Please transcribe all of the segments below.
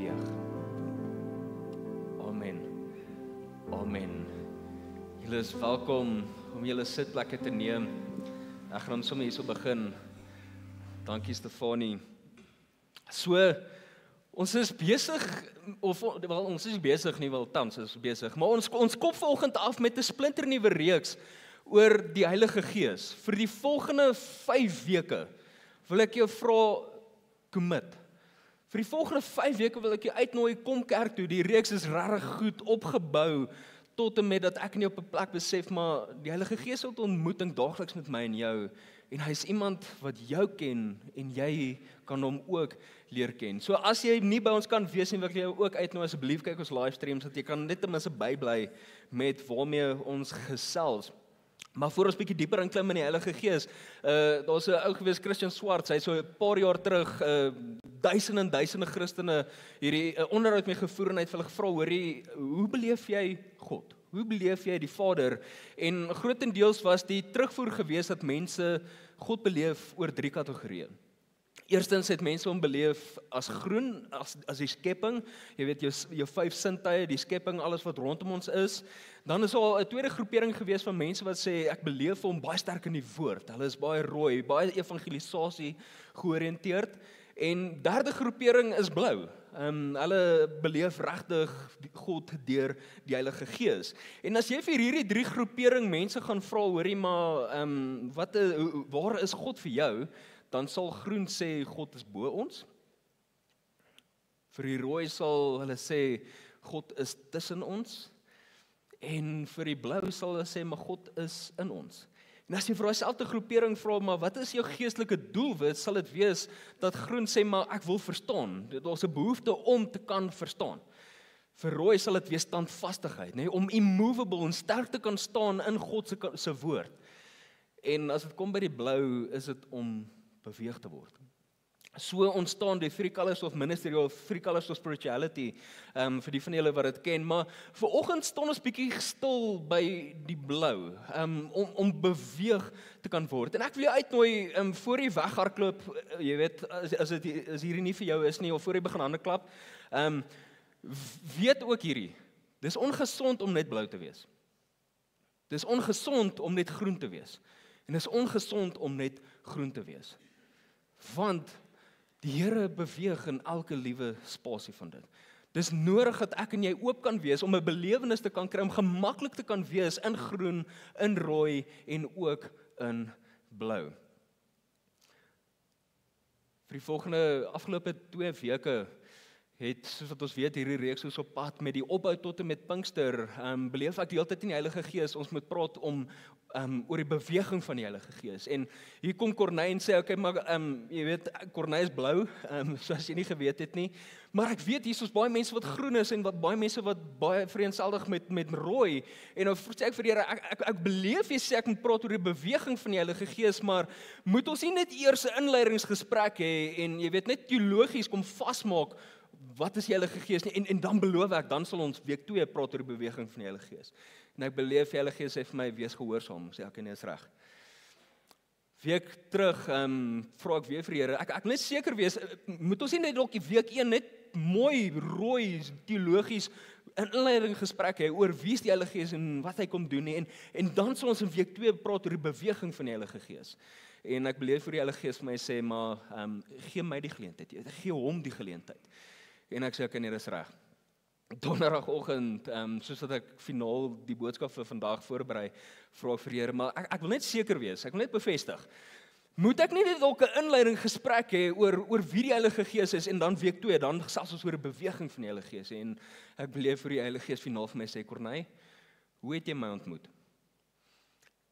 beweeg. Amen. Amen. Julle is welkom om julle sitplekke te neem. Ek gaan sommer hierso begin. Dankie Stefanie. So, ons is besig, ons is besig nie, wel tans is besig, maar ons kop vanoggend af met 'n splinternuwe reeks oor die Heilige Gees. Vir die volgende 5 weke wil ek jou vra, commit. Vir die volgende 5 weke wil ek jou uitnooi, kom kerk toe. Die reeks is regtig goed opgebou, tot en met dat ek nie op 'n plek besef, maar die Heilige Gees het 'n ontmoeting daagliks met my en jou, en hy is iemand wat jou ken, en jy kan hom ook leer ken. So as jy nie by ons kan wees nie, wil ek jou ook uitnooi, asseblief kyk ons livestreams, dat jy kan net ten minste bybly met waarmee ons gesels. Maar voor ons bietjie dieper inklim in die Heilige Gees, daar's 'n ou gewees, Christian Swarts, hy so 'n paar jaar terug, duisende en duisende Christene hierdie onderhoud mee gevoer, en hy het hulle gevra, hoorie, hoe beleef jy God? Hoe beleef jy die Vader? En grootendeels was die terugvoer gewees dat mense God beleef oor 3 kategorieë. Eerstens het mense hom beleef as groen, as die skepping, jy weet jou 5 sintuie, die skepping, alles wat rondom ons is. Dan is al 'n tweede groepering gewees van mense wat sê, ek beleef hom baie sterk in die woord, hulle is baie rooi, baie evangelisasie georiënteerd. En derde groepering is blou. Hulle beleef regtig God deur die Heilige Gees. En as jy vir hierdie 3 groepering mense gaan vra, hoorie, maar waar is God vir jou? Dan sal groen sê, God is bo ons. Vir die rooi sal hulle sê, God is tussen ons. En vir die blou sal hulle sê, maar God is in ons. En as jy vir dieselfde groepering vra, maar wat is jou geestelike doelwit, sal dit wees dat groen sê, maar ek wil verstaan. Daar's 'n behoefte om te kan verstaan. Vir rooi sal dit wees standvastigheid, nê, om immovable en sterk te kan staan in God se woord. En as dit kom by die blou, is dit om beweeg te word. So ontstaan die 3 colors of ministry of 3 colors of spirituality, vir die van julle wat dit ken, maar vanoggend staan ons bietjie stil by die blou, om beweeg te kan word. En ek wil jou uitnooi, voor jy weghardloop, jy weet, as hierdie nie vir jou is nie, of voor jy begin hande klap, weet ook hierdie, dis ongesond om net blou te wees. Dis ongesond om net groen te wees. En dis ongesond om net groen te wees. Want die Here beweeg in elke liewe spasie van dit. Dis nodig dat ek en jy oop kan wees om 'n belewenis te kan kry, om gemaklik te kan wees in groen, in rooi en ook in blou. Vir die volgende afgelope 2 weke het, soos wat ons weet, hierdie reeks is op pad met die opbou tot en met Pinkster, beleef ek die hele tyd in die Heilige Gees, ons moet praat oor die beweging van die Heilige Gees. En hier kom Corneille en sê, okay, maar jy weet, Corneille is blou, soos jy nie geweet het nie, maar ek weet hier is baie mense wat groen is, en baie mense wat baie vereenseldig met rooi, en nou sê ek vir die Here, ek beleef jy sê ek moet praat oor die beweging van die Heilige Gees, maar moet ons nie net eers 'n inleidingsgesprek hê, en jy weet, net teologies kom vasmaak, wat is die Heilige Gees nie, en dan beloof ek, dan sal ons week 2 praat oor die beweging van die Heilige Gees. En ek beleef die Heilige Gees sê vir my, wees gehoorsaam, sê ek, nee, is reg. Week terug, vra ek weer vir die Here, ek net seker wees, moet ons nie net dalk die week 1 net mooi, rooi, teologies, 'n inleiding gesprek hê, oor wie is die Heilige Gees en wat hy kom doen nie, en dan sal ons in week 2 praat oor die beweging van die Heilige Gees. En ek beleef vir die Heilige Gees vir my sê, maar gee my die geleentheid, gee hom die geleentheid. En ek sê, ek, nee, dis reg. Donderdagoggend, soos wat ek finaal die boodskap vir vandag voorberei, vra ek vir die Here, maar ek wil net seker wees, ek wil net bevestig, moet ek nie net dalk 'n inleiding gesprek hê oor wie die Heilige Gees is, en dan week 2, dan gesels ons oor die beweging van die Heilige Gees, en ek beleef vir die Heilige Gees finaal vir my sê, Corneille, hoe het jy my ontmoet?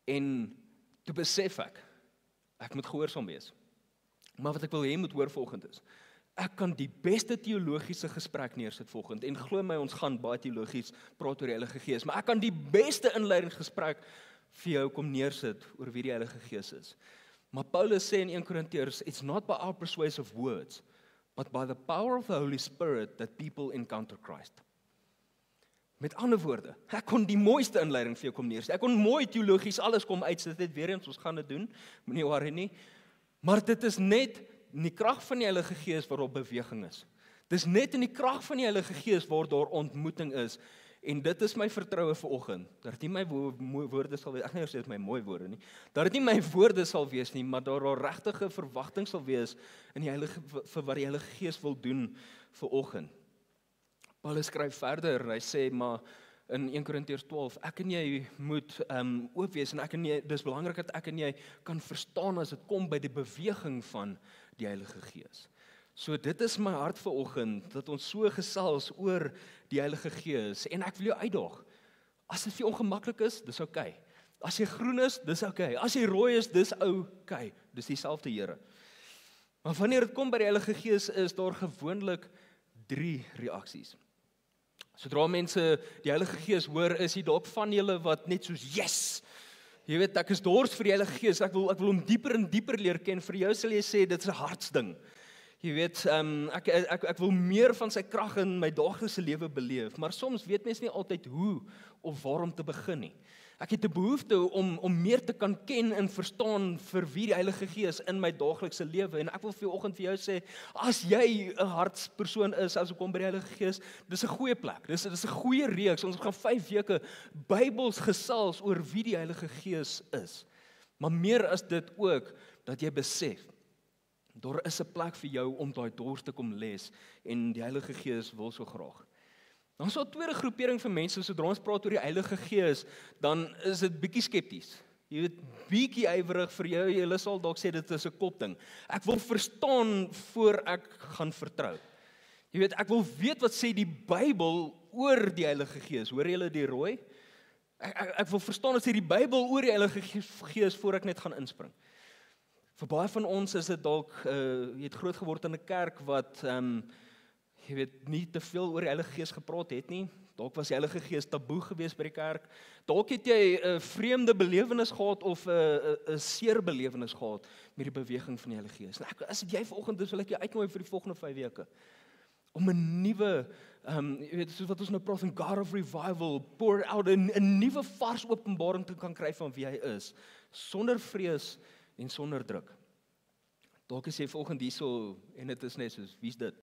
En toe besef ek moet gehoorsaam wees. Maar wat ek wil hê moet hoor volgende is, ek kan die beste teologiese gesprek neersit volgende, en glo my, ons gaan baie teologies praat oor die Heilige Gees, maar ek kan die beste inleidingsgesprek vir jou kom neersit oor wie die Heilige Gees is. Maar Paulus sê in 1 Korintiërs, it's not by our persuasive words, but by the power of the Holy Spirit that people encounter Christ. Met ander woorde, ek kon die mooiste inleiding vir jou kom neersit, ek kon mooi teologies alles kom uitsit, dit weer eens, ons gaan dit doen, moenie worry nie, maar dit is net in die krag van die Heilige Gees waarop beweging is. Dis net in die krag van die Heilige Gees waar daar ontmoeting is. En dit is my vertroue vanoggend, dat dit nie my woorde sal wees, ek gaan nie sê dit my mooi woorde nie, dat dit nie my woorde sal wees nie, maar daar regtige verwagting sal wees in die Heilige, vir wat die Heilige Gees wil doen vanoggend. Paulus skryf verder, hy sê, maar in 1 Korintiërs 12, ek en jy moet oop wees, en ek en jy, dis belangrik dat ek en jy kan verstaan as dit kom by die beweging van die Heilige Gees. So dit is my hart vanoggend, dat ons so gesels oor die Heilige Gees, en ek wil jou uitdaag, as dit vir jou ongemaklik is, dis okay. As jy groen is, dis okay. As jy rooi is, dis okay. Dis dieselfde Here. Maar wanneer dit kom by die Heilige Gees, is daar gewoonlik 3 reaksies. Sodra mense die Heilige Gees hoor, is hy dalk van julle wat net soos, yes! Jy weet, ek is dors vir die Heilige Gees, ek wil hom dieper en dieper leer ken. Vir jou sal jy sê, dit is 'n hartsding. Jy weet, ek wil meer van sy krag in my daaglikse lewe beleef, maar soms weet mens nie altyd hoe of waar om te begin nie. Ek het 'n behoefte om meer te kan ken en verstaan vir wie die Heilige Gees in my daaglikse lewe, en ek wil vanoggend vir jou sê, as jy 'n hartspersoon is, as ek kom by die Heilige Gees, dis 'n goeie plek, dis 'n goeie reeks, ons gaan 5 weke Bybels gesels oor wie die Heilige Gees is, maar meer as dit ook, dat jy besef, daar is 'n plek vir jou om daai dors te kom les, en die Heilige Gees wil so graag. Dan is daar 'n tweede groepering van mense, sodra ons praat oor die Heilige Gees, dan is dit bietjie skepties. Jy weet, bietjie ywerig vir jou, jy sal dalk sê dit is 'n kopding. Ek wil verstaan voor ek gaan vertrou. Jy weet, ek wil weet wat sê die Bybel oor die Heilige Gees. Hoor julle die rooi? Ek wil verstaan wat sê die Bybel oor die Heilige Gees voor ek net gaan inspring. Vir baie van ons is dit dalk, jy het groot geword in 'n kerk wat jy weet, nie te veel oor die Heilige Gees gepraat het nie. Dalk was die Heilige Gees taboe geweest by die kerk. Dalk het jy 'n vreemde belewenis gehad of 'n seer belewenis gehad met die beweging van die Heilige Gees. En as dit jy vanoggend is, wil ek jou uitnooi vir die volgende 5 weke om 'n nuwe, jy weet, soos wat ons nou praat van God of Revival, pour out 'n nuwe vars openbaring te kan kry van wie hy is, sonder vrees en sonder druk. Dalk is jy vanoggend hierso en dit is net soos, wie's dit?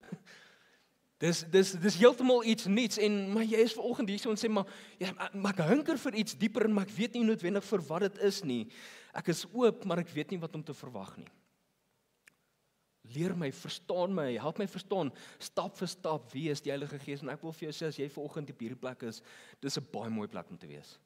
Dis heeltemal iets niets, maar jy is vanoggend hierso en sê, maar ek hunker vir iets dieper, maar ek weet nie noodwendig vir wat dit is nie. Ek is oop, maar ek weet nie wat om te verwag nie. Leer my, verstaan my, help my verstaan, stap vir stap, wie is die Heilige Gees, en ek wil vir jou sê, as jy vanoggend op hierdie plek is, dis 'n baie mooi plek om te wees.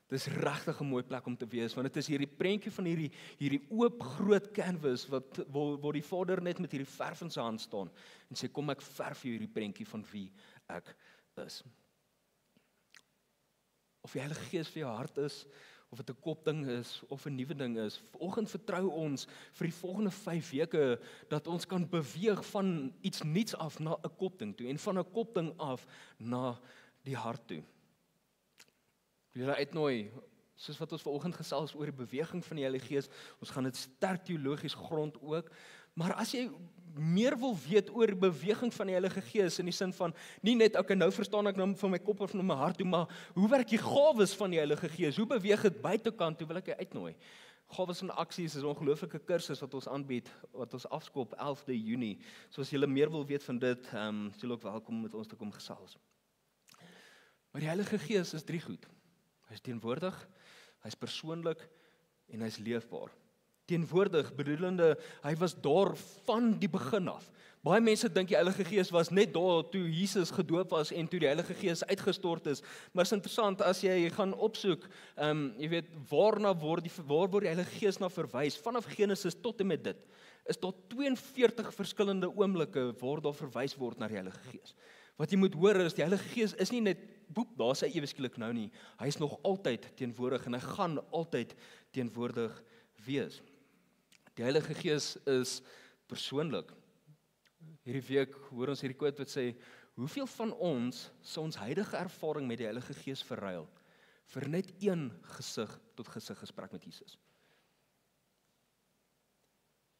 Dis regtig 'n mooi plek om te wees, want dit is hierdie prentjie van hierdie oop groot canvas waar die Vader net met hierdie verf in sy hand staan en sê, kom ek verf jou hierdie prentjie van wie ek is. Of die Heilige Gees vir jou hart is, of dit 'n kopding is, of 'n nuwe ding is, vanoggend vertrou ons vir die volgende 5 weke, dat ons kan beweeg van iets niets af na 'n kopding toe, en van 'n kopding af na die hart toe. Ek wil julle uitnooi, soos wat ons vanoggend gesels oor die beweging van die Heilige Gees, ons gaan dit sterk teologies grond ook, maar as jy meer wil weet oor die beweging van die Heilige Gees, in die sin van, nie net, okay, nou verstaan ek nou van my kop of van my hart toe, maar hoe werk die gawes van die Heilige Gees, hoe beweeg dit buitekant toe, wil ek jy uitnooi. Gawes en aksies is 'n ongelooflike kursus wat ons aanbied, wat ons afskop 11de Junie, so as julle meer wil weet van dit, julle ook welkom met ons te kom gesels. Maar die Heilige Gees is 3 goed. Hy is teenwoordig, hy is persoonlik en hy is leefbaar. Teenwoordig bedoelende, hy was daar van die begin af. Baie mense dink die Heilige Gees was net daar toe Jesus gedoop was en toe die Heilige Gees uitgestort is. Maar is interessant, as jy gaan opsoek, jy weet, waar word die Heilige Gees na verwys, vanaf Genesis tot en met dit, is daar 42 verskillende oomblikke waar daar verwys word na die Heilige Gees. Wat jy moet hoor is, die Heilige Gees is nie net, daar sy ewe skielik nou nie, hy is nog altyd teenwoordig en hy gaan altyd teenwoordig wees. Die Heilige Gees is persoonlik. Hierdie week hoor ons hierdie quote wat sê, hoeveel van ons sou ons huidige ervaring met die Heilige Gees verruil vir net een gesig tot gesig gesprek met Jesus?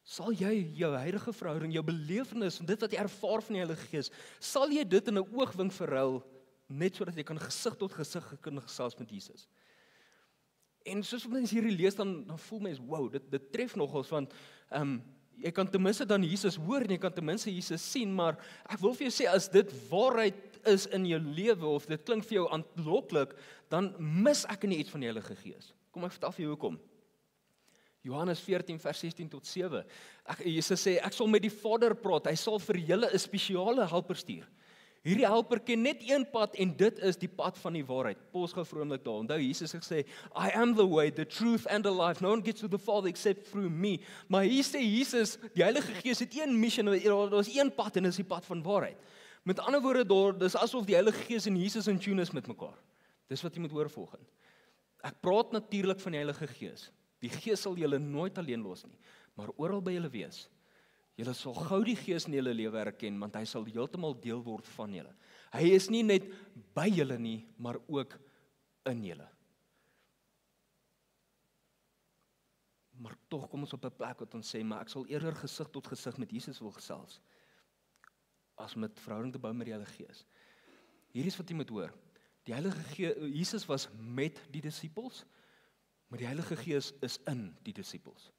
Sal jy jou huidige verhouding, jou belewenis en dit wat jy ervaar van die Heilige Gees, sal jy dit in 'n oogwink verruil net sodat jy kan gesig tot gesig kan gesels met Jesus? En soos wat mens hierdie lees, dan voel mens, wow, dit tref nogals, want jy kan ten minste dan Jesus hoor en jy kan ten minste Jesus sien, maar ek wil vir jou sê, as dit waarheid is in jou lewe, of dit klink vir jou aanloklik, dan mis ek nie iets van die Heilige Gees. Kom ek vertel vir jou hoekom. Johannes 14 vers 16 tot 7. Jesus sê, ek sal met die Vader praat, hy sal vir julle 'n spesiale helper stuur. Hierdie helper ken net een pad en dit is die pad van die waarheid. Pos gou vir 'n oomblik daar. Onthou Jesus het gesê, I am the way, the truth and the life. No one gets to the Father except through me. Maar hier sê Jesus, die Heilige Gees het een missie, daar is een pad en dit is die pad van waarheid. Met ander woorde, dis asof die Heilige Gees en Jesus in tune is met mekaar. Dis wat jy moet hoor volgende. Ek praat natuurlik van die Heilige Gees. Die Gees sal julle nooit alleen los nie, maar oral by julle wees. Julle sal gou die Gees in julle lewe erken, want hy sal heeltemal deel word van julle. Hy is nie net by julle nie, maar ook in julle. Maar tog kom ons op 'n plek wat ons sê, maar ek sal eerder gesig tot gesig met Jesus wil gesels, as met verhouding te bou met die Heilige Gees. Hier is wat jy moet hoor. Die Heilige Gees, Jesus was met die disippels, maar die Heilige Gees is in die disippels.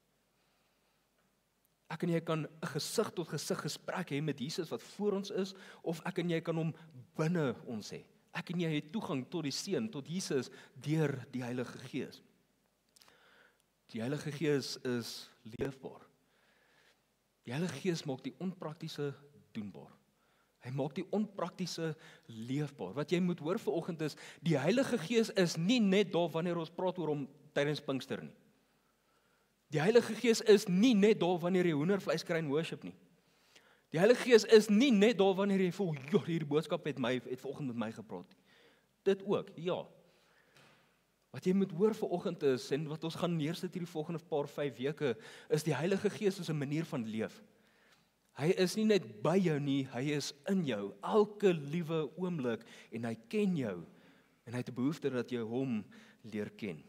Ek en jy kan 'n gesig tot gesig gesprek hê met Jesus wat voor ons is, of ek en jy kan hom binne ons hê. Ek en jy het toegang tot die Seun, tot Jesus, deur die Heilige Gees. Die Heilige Gees is leefbaar. Die Heilige Gees maak die onpraktiese doenbaar. Hy maak die onpraktiese leefbaar. Wat jy moet hoor vanoggend is, die Heilige Gees is nie net daar wanneer ons praat oor hom tydens Pinkster nie. Die Heilige Gees is nie net daar wanneer jy hoendervleis kry in worship nie. Die Heilige Gees is nie net daar wanneer jy voel, ja, hierdie boodskap het vanoggend met my gepraat nie. Dit ook, ja. Wat jy moet hoor vanoggend is, en wat ons gaan neersit hierdie volgende 5 weke, is die Heilige Gees is 'n manier van leef. Hy is nie net by jou nie, hy is in jou, elke liewe oomblik, en hy ken jou, en hy het 'n behoefte dat jy hom leer ken.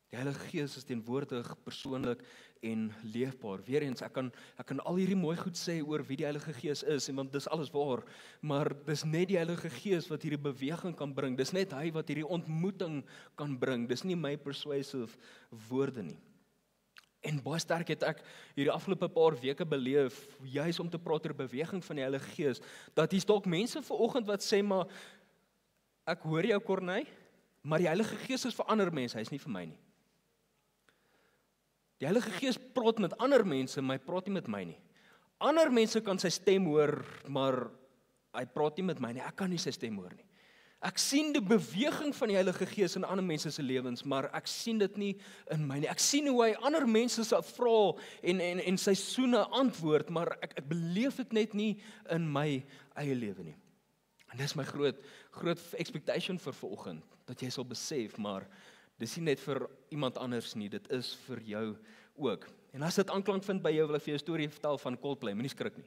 Die Heilige Gees is teenwoordig, persoonlik en leefbaar. Weereens, ek kan al hierdie mooi goed sê oor wie die Heilige Gees is, want dis alles waar, maar dis net die Heilige Gees wat hierdie beweging kan bring, dis net hy wat hierdie ontmoeting kan bring, dis nie my persuasive woorde nie. En baie sterk het ek hierdie afgelope paar weke beleef, juis om te praat oor beweging van die Heilige Gees, dat hier's dalk mense vanoggend wat sê, maar ek hoor jou Corneille, maar die Heilige Gees is vir ander mense, hy is nie vir my nie. Die Heilige Gees praat met ander mense, maar hy praat nie met my nie. Ander mense kan sy stem hoor, maar hy praat nie met my nie, ek kan nie sy stem hoor nie. Ek sien die beweging van die Heilige Gees in ander mense se lewens, maar ek sien dit nie in my nie. Ek sien hoe hy ander mense se vrae en sy soene antwoord, maar ek beleef dit net nie in my eie lewe nie. En dis my groot expectation vir vanoggend, dat jy sal besef, maar dis nie net vir iemand anders nie, dit is vir jou ook. En as dit aanklank vind by jou, wil ek vir jou 'n storie vertel van Coldplay, moenie skrik nie.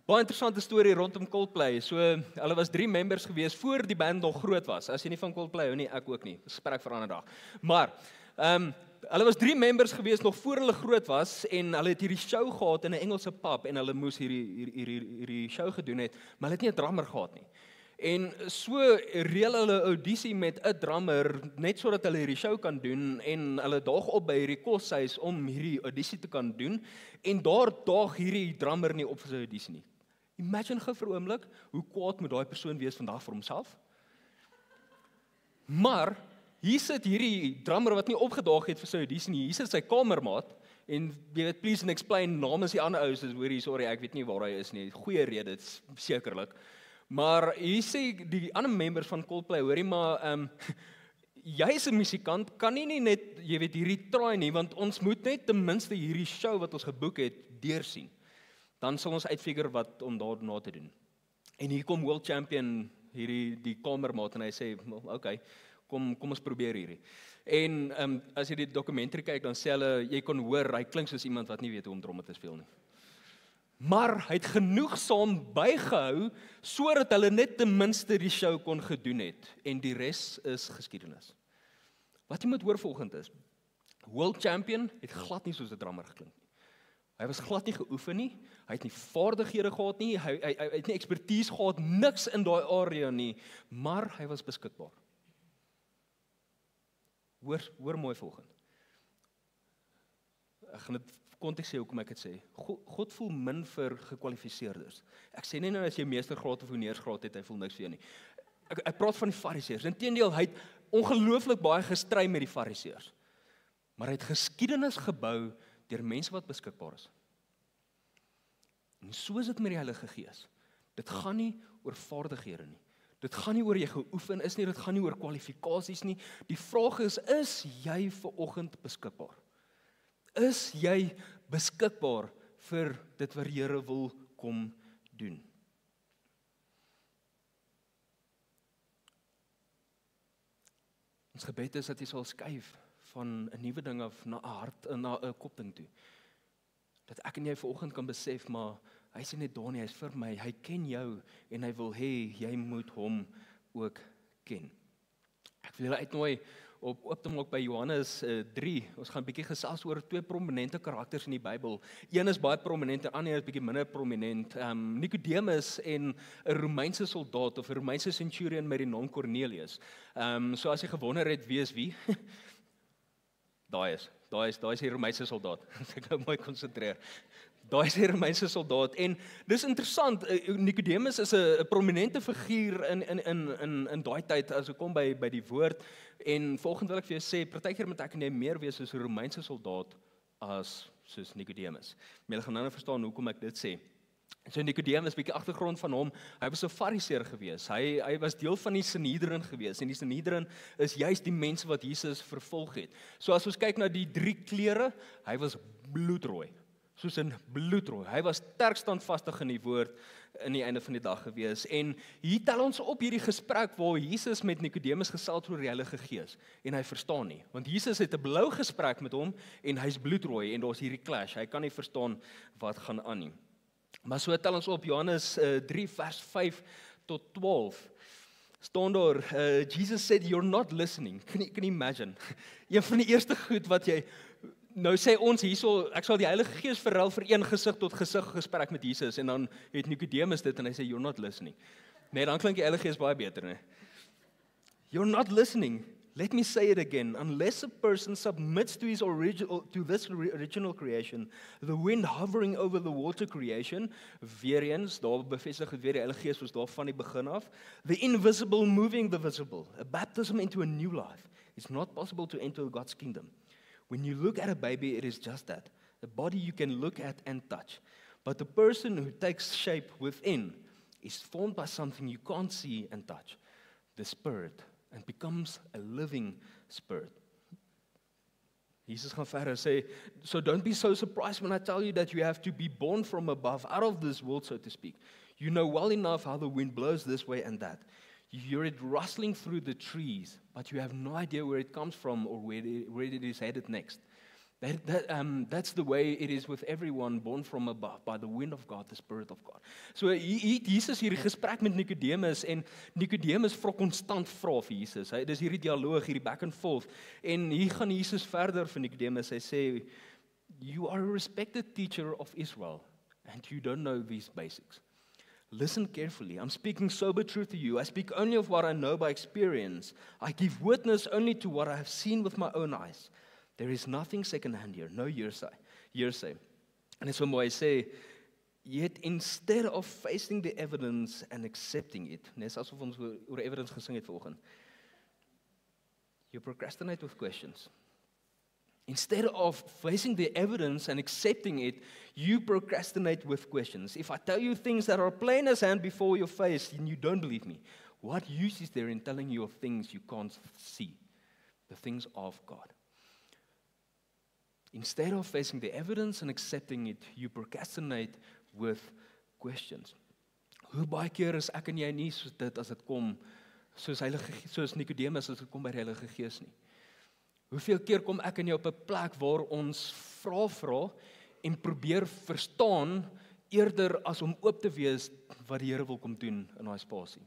Baie interessante storie rondom Coldplay. So, hulle was 3 members gewees voor die band nog groot was. As jy nie van Coldplay hou nie, ek ook nie. Gesprek vir 'n ander dag. Maar, hulle was 3 members gewees nog voor hulle groot was en hulle het hierdie show gehad in 'n Engelse pub en hulle moes hierdie show gedoen het, maar hulle het nie 'n drummer gehad nie. En so reël hulle 'n audisie met 'n drummer net sodat hulle hierdie show kan doen en hulle daag op by hierdie koshuis om hierdie audisie te kan doen en daar daag hierdie drummer nie op vir sy audisie nie. Imagine gou vir 'n oomblik hoe kwaad moet daai persoon wees vandag vir homself. Maar hier sit hierdie drummer wat nie opgedaag het vir sy audisie nie. Hier sit sy kamermaat en jy weet please and explain namens die ander ouens is hoorie sorry ek weet nie waar hy is nie. Goeie rede sekerlik. Maar hier sê die ander members van Coldplay, hoorie maar jy is 'n musikant, kan nie net jy weet hierdie try nie want ons moet net ten minste hierdie show wat ons geboek het deursien. Dan sal ons uitfigure wat om daarna te doen. En hier kom world champion die kamermaat en hy sê, okay, kom ons probeer hierdie. En as jy die dokumentary kyk, dan sê hulle, jy kon hoor, hy klink soos iemand wat nie weet hoe om tromme te speel nie. Maar hy het genoegsaam bygehou, sodat hulle net ten minste die show kon gedoen het. En die res is geskiedenis. Wat jy moet hoor volgend is, world champion het glad nie soos 'n drummer geklink nie. Hy was glad nie geoefen nie, hy het nie vaardighede gehad nie, hy het nie ekspertise gehad, niks in daai area nie, maar hy was beskikbaar. Hoor mooi volgende. ek gaan dit konteks sê hoekom ek dit sê. God voel min vir gekwalifiseerdes. Ek sê nie nou as jy meestergraad of honeursgraad het, hy voel niks vir jou nie. Ek praat van die fariseërs. Inteendeel, hy het ongelooflik baie gestry met die fariseërs. Maar hy het geskiedenis gebou deur mense wat beskikbaar is. En so is dit met die Heilige Gees. Dit gaan nie oor vaardighede nie. Dit gaan nie oor jy geoefen is nie, dit gaan nie oor kwalifikasies nie. Die vraag is jy vanoggend beskikbaar? Is jy beskikbaar vir dit wat die Here wil kom doen? Ons gebed is dat jy sal skuif van 'n nuwe ding af na 'n hart, na 'n kopding toe. Dat ek en jy vanoggend kan besef, maar hy sê net daar nie, hy is vir my, hy ken jou en hy wil hê jy moet hom ook ken. Ek wil julle uitnooi op te maak by Johannes 3. Ons gaan 'n bietjie gesels oor twee prominente karakters in die Bybel. Een is baie prominent, 'n ander is bietjie minder prominent. Nicodemus en 'n Romeinse soldaat of 'n Romeinse centurion met die naam Cornelius. So as jy gewonder het wie is wie, daai is die Romeinse soldaat. Ek nou mooi konsentreer. Daai is die Romeinse soldaat. En dis interessant, Nicodemus is 'n prominente figuur in daai tyd as ek kom by die woord. En volgens wil ek vir jou sê, partykeer moet ek en jy meer wees soos 'n Romeinse soldaat as soos Nicodemus. Maar jy gaan nou verstaan hoekom ek dit sê. So Nicodemus, bietjie agtergrond van hom, hy was 'n fariseer gewees. Hy was deel van die Sanhedrin gewees en die Sanhedrin is juist die mense wat Jesus vervolg het. So as ons kyk na die 3 kleure, hy was bloedrooi. Soos in bloedrooi. Hy was sterk standvastig in die woord in die einde van die dag gewees. En hier tel ons op hierdie gesprek waar Jesus met Nicodemus gesels oor die Heilige Gees en hy verstaan nie, want Jesus het 'n blou gesprek met hom en hy's bloedrooi en daar's hierdie clash. Hy kan nie verstaan wat gaan aan nie. Maar so tel ons op Johannes 3 vers 5 tot 12. Staan daar, Jesus said, "You're not listening." Can you imagine? Een van die eerste goed wat jy nou sê ons hierso, ek sal die Heilige Gees verruil vir een gesig tot gesig gesprek met Jesus en dan het Nicodemus dit en hy sê, "You're not listening." Nee, dan klink die Heilige Gees baie beter, nee. "You're not listening. Let me say it again. Unless a person submits to this original creation, the wind hovering over the water creation," weer eens, daar bevestig het weer die Heilige Gees was daar van die begin af, "the invisible moving the visible, a baptism into a new life, it's not possible to enter God's kingdom. When you look at a baby, it is just that, a body you can look at and touch. But the person who takes shape within is formed by something you can't see and touch, the Spirit, and becomes a living spirit." Jesus gaan verder sê, "So don't be so surprised when I tell you that you have to be born from above, out of this world, so to speak. You know well enough how the wind blows this way and that. You hear it rustling through the trees, but you have no idea where it comes from or where it is headed next. That's the way it is with everyone born from above, by the wind of God, the Spirit of God." So Jesus hierdie gesprek met Nicodemus en Nicodemus vra konstant vra vir Jesus. Dis hierdie dialoog, hierdie back and forth. En hier gaan Jesus verder vir Nicodemus. Hy sê, "You are a respected teacher of Israel and you don't know these basics. Listen carefully. I'm speaking sober truth to you. I speak only of what I know by experience. I give witness only to what I have seen with my own eyes. There is nothing second-hand here, no hearsay." En so mooi sê, "Yet instead of facing the evidence and accepting it," net asof ons oor evidence gesing het vanoggend, "you procrastinate with questions. Instead of facing the evidence and accepting it, you procrastinate with questions. If I tell you things that are plain as hand before your face and you don't believe me, what use is there in telling you of things you can't see, the things of God? Instead of facing the evidence and accepting it, you procrastinate with questions." Hoe baie keer is ek en jy nie soos dit as dit kom, soos Nicodemus as dit kom by die Heilige Gees nie. Hoeveel keer kom ek en jy op 'n plek waar ons vra en probeer verstaan eerder as om oop te wees wat die Here wil kom doen in daai spasie.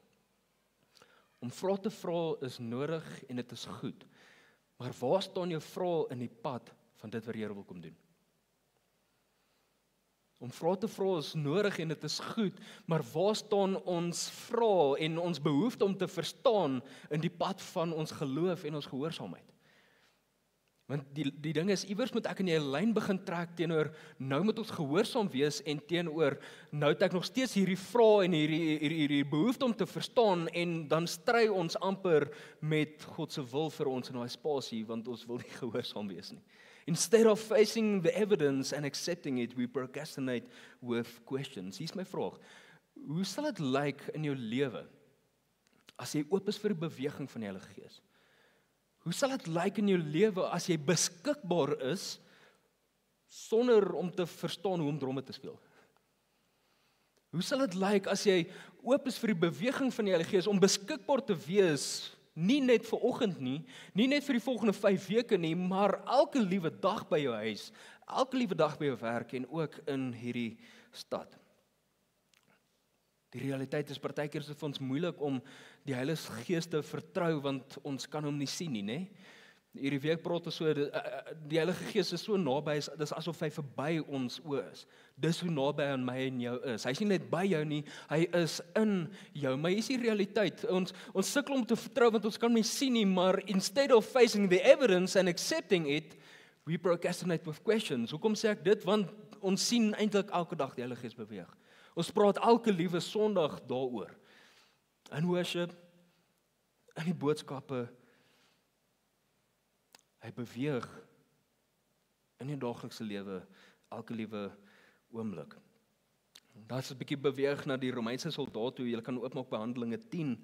Om vrae te vra is nodig en dit is goed. Maar waar staan jou vrae in die pad van dit wat die Here wil kom doen? Om vrae te vra is nodig en dit is goed, maar waar staan ons vrae en ons behoefte om te verstaan in die pad van ons geloof en ons gehoorsaamheid? Want die ding is, iewers moet ek en jy 'n lyn begin trek teenoor, nou moet ons gehoorsaam wees en teenoor, nou het ek nog steeds hierdie vrae en hierdie behoefte om te verstaan en dan stry ons amper met God se wil vir ons in daai spasie, want ons wil nie gehoorsaam wees nie. Instead of facing the evidence and accepting it, we procrastinate with questions. Hier's my vraag. Hoe sal dit lyk in jou lewe as jy oop is vir die beweging van die Heilige Gees? Hoe sal dit lyk in jou lewe as jy beskikbaar is sonder om te verstaan hoe om dromme te speel? Hoe sal dit lyk as jy oop is vir die beweging van die Heilige Gees om beskikbaar te wees, nie net vir oggend nie net vir die volgende 5 weke nie, maar elke liewe dag by jou huis, elke liewe dag by jou werk en ook in hierdie stad? Die realiteit is partykeer is dit vir ons moeilik om die Heilige Gees te vertrou want ons kan hom nie sien nie, né? Hierdie week praat ons so die Heilige Gees is so naby, dis asof hy verby ons oë is. Dis hoe naby aan my en jou is. Hy's nie net by jou nie, hy is in jou. Maar hier is die realiteit. Ons sukkel om te vertrou want ons kan hom nie sien nie, maar instead of facing the evidence and accepting it, we procrastinate with questions. Hoekom sê ek dit? Want ons sien eintlik elke dag die Heilige Gees beweeg. Ons praat elke liewe Sondag daaroor. In worship, in die boodskappe, hy beweeg in die daaglikse lewe, elke liewe oomblik. Daar's 'n bietjie beweeg na die Romeinse soldaat toe. Julle kan oopmaak by Handelinge 10.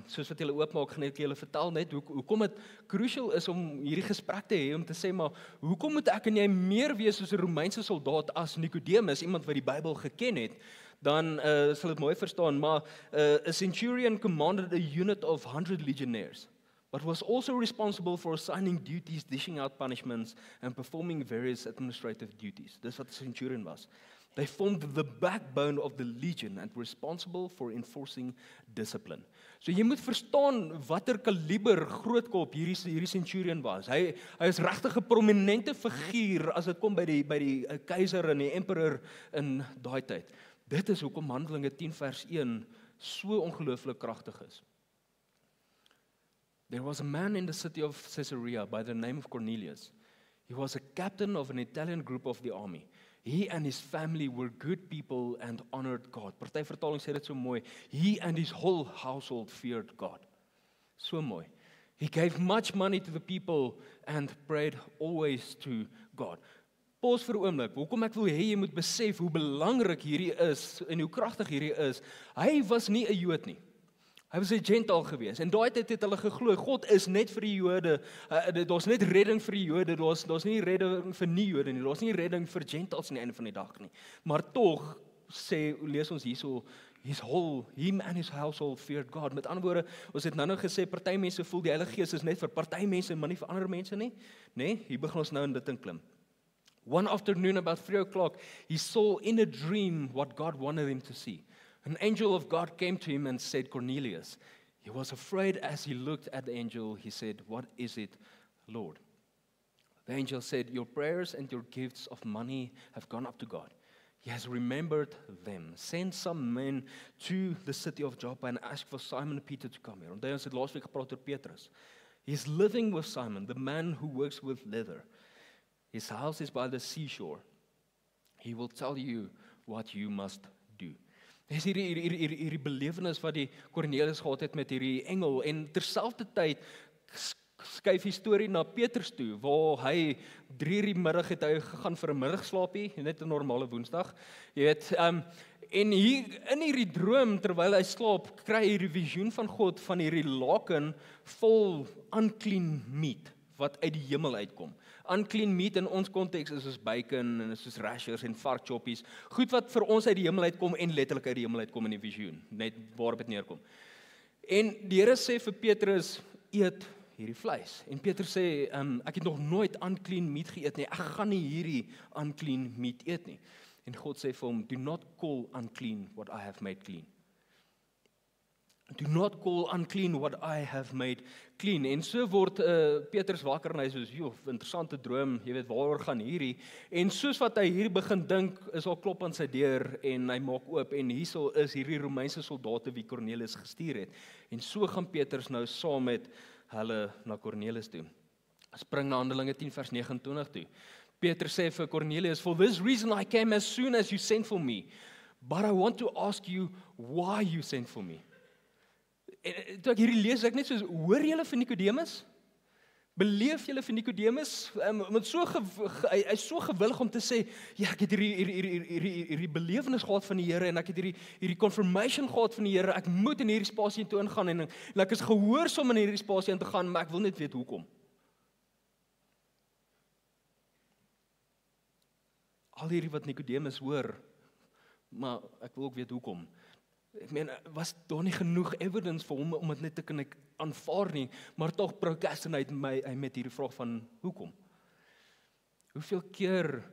Soos wat julle oopmaak, gaan ek julle vertel net hoekom dit crucial is om hierdie gesprek te hê, om te sê maar hoekom moet ek en jy meer wees soos 'n Romeinse soldaat as Nicodemus, iemand wat die Bybel geken het? Dan sal dit mooi verstaan, maar a centurion commanded a unit of 100 legionnaires, but was also responsible for assigning duties, dishing out punishments, and performing various administrative duties. Dis wat 'n centurion was. They formed the backbone of the legion and were responsible for enforcing discipline. So jy moet verstaan watter kaliber grootkop hierdie centurion was. Hy is regtig 'n prominente figuur as dit kom by die keiser en die emperor in daai tyd. Dit is hoekom Handelinge 10 vers 1 so ongelooflik kragtig is. There was a man in the city of Caesarea by the name of Cornelius. He was a captain of an Italian group of the army. He and his family were good people and honored God. Party vertaling sê dit so mooi. He and his whole household feared God. So mooi. He gave much money to the people and prayed always to God. Pause vir 'n oomblik. Hoekom ek wil hê jy moet besef hoe belangrik hierdie is en hoe kragtig hierdie is. Hy was nie 'n Jood nie. Hy was 'n Gentile gewees. En daai tyd het hulle geglo God is net vir die Jode. Daar's net redding vir die Jode. Daar's nie redding vir nie Jode nie. Daar's nie redding vir Gentiles aan die einde van die dag nie. Maar tog lees ons hierso him and his household feared God. Met ander woorde, ons het nou gesê party mense voel die Heilige Gees is net vir party mense, maar nie vir ander mense nie. Né? Hier begin ons nou in dit inklim. One afternoon about 3 o'clock, he saw in a dream what God wanted him to see. An angel of God came to him and said, Cornelius. He was afraid as he looked at the angel. He said, what is it, Lord? The angel said, your prayers and your gifts of money have gone up to God. He has remembered them. Send some men to the city of Joppa and ask for Simon Peter to come here. Onthou ons het laasweek gepraat oor Petrus. He's living with Simon, the man who works with leather. His house is by the seashore. He will tell you what you must do. Dis hierdie belewenis wat die Cornelius gehad het met hierdie engel en terselfdertyd skuif die storie na Petrus toe waar hy 3:00 die middag het hy gegaan vir 'n middagslaapie, net 'n normale Woensdag. Jy weet, en hier in hierdie droom terwyl hy slaap, kry hy hierdie visioen van God van hierdie laken vol unclean meat wat uit die hemel uitkom. Unclean meat in ons konteks is soos bacon en soos rashers en varkchoppies. Goed wat vir ons uit die hemel uitkom en letterlik uit die hemel uitkom in die visioen, net waarop dit neerkom. En die Here sê vir Petrus, eet hierdie vleis. En Petrus sê, ek het nog nooit unclean meat geëet nie. Ek gaan nie hierdie unclean meat eet nie. En God sê vir hom, do not call unclean what I have made clean. Do not call unclean what I have made clean. En so word Petrus wakker en hy sê, joh, interessante droom, jy weet waaroor gaan hierdie. En soos wat hy hier begin dink, is al klop aan sy deur en hy maak oop en hierso is hierdie Romeinse soldate wie Cornelius gestuur het. En so gaan Petrus nou saam met hulle na Cornelius toe. Spring na Handelinge 10 vers 29 toe. Petrus sê vir Cornelius, "For this reason I came as soon as you sent for me, but I want to ask you why you sent for me." En toe ek hierdie lees, ek net soos, hoor julle vir Nikodemus? Beleef julle vir Nikodemus? Met hy is so gewillig om te sê, ja, ek het hierdie belewenis gehad van die Here en ek het hierdie confirmation gehad van die Here. Ek moet in hierdie spasie toe ingaan en ek is gehoorsaam in hierdie spasie in te gaan, maar ek wil net weet hoekom. Al hierdie wat Nikodemus hoor, maar ek wil ook weet hoekom. Ek meen, was daar nie genoeg evidence vir hom om dit net te kan aanvaar nie, maar tog procrastinate hy met hierdie vraag van hoekom? Hoeveel keer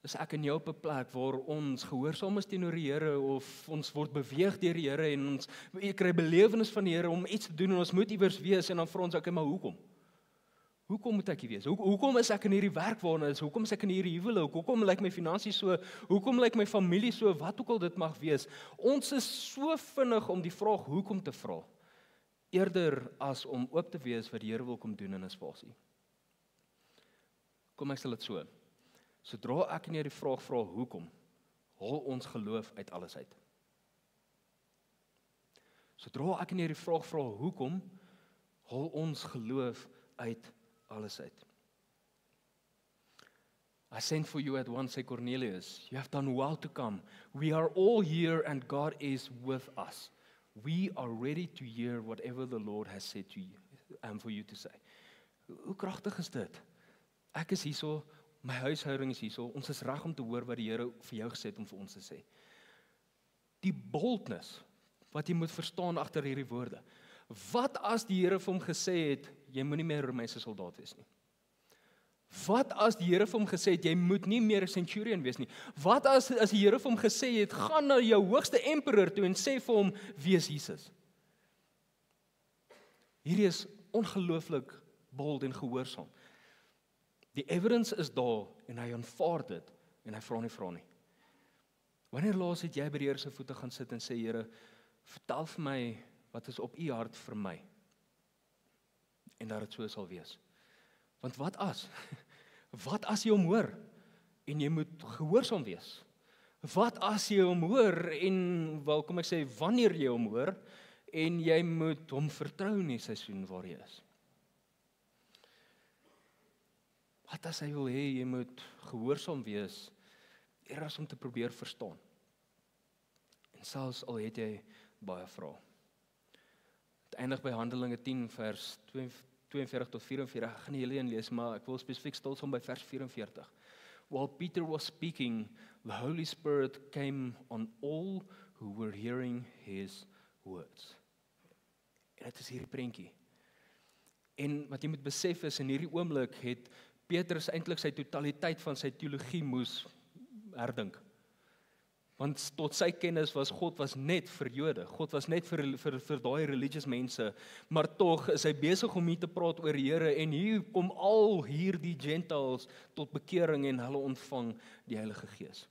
is ek en jy op 'n plek waar ons gehoorsaam is teenoor die Here of ons word beweeg deur die Here en ons kry belewenis van die Here om iets te doen en ons moet iewers wees en dan vra ons, okay, maar hoekom? Hoekom moet ek hier wees? Hoekom is ek in hierdie werk waarna is? Hoekom is ek in hierdie huwelik? Hoekom lyk my finansies so? Hoekom lyk my familie so? Wat ook al dit mag wees. Ons is so vinnig om die vraag hoekom te vra, eerder as om oop te wees wat die Here wil kom doen in 'n spasie. Kom ek sê dit so. Sodra ek en jy die vraag vra hoekom, haal ons geloof uit alles uit. Sodra ek en jy die vraag vra hoekom, haal ons geloof uit alles uit. I sent for you at once, said Cornelius. You have done well to come. We are all here and God is with us. We are ready to hear whatever the Lord has said to you and for you to say. Hoe kragtig is dit? Ek is hierso, my huishouding is hierso. Ons is reg om te hoor wat die Here vir jou gesê het om vir ons te sê. Die boldness wat jy moet verstaan agter hierdie woorde. Wat as die Here vir hom gesê het, jy moenie meer 'n Romeinse soldaat wees nie? Wat as die Here vir hom gesê het, jy moet nie meer 'n centurion wees nie? Wat as die Here vir hom gesê het, gaan na jou hoogste emperor toe en sê vir hom, wees Jesus? Hierdie is ongelooflik bold en gehoorsaam. Die evidence is daar en hy aanvaar dit en hy vra nie. Wanneer laas het jy by die Here se voete gaan sit en sê, Here, vertel vir my wat is op u hart vir my? En dat dit so sal wees. Want wat as? Wat as jy hom hoor en jy moet gehoorsaam wees? Wat as jy hom hoor en, wel kom ek sê, wanneer jy hom hoor en jy moet hom vertrou in die seisoen waar jy is? Wat as hy wil hê jy moet gehoorsaam wees eerder as om te probeer verstaan? En selfs al het jy baie vrae. Het eindig by Handelinge 10 vers 42 tot 44. Ek gaan nie hele een lees, maar ek wil spesifiek stil staan by vers 44. While Peter was speaking, the Holy Spirit came on all who were hearing his words. En dit is hierdie prentjie. En wat jy moet besef is, in hierdie oomblik het Petrus eintlik sy totaliteit van sy teologie moes herdink. Want tot sy kennis was God was net vir Jode. God was net vir daai religious mense, maar tog is hy besig om hier te praat oor die Here en hier kom al hierdie Gentiles tot bekering en hulle ontvang die Heilige Gees.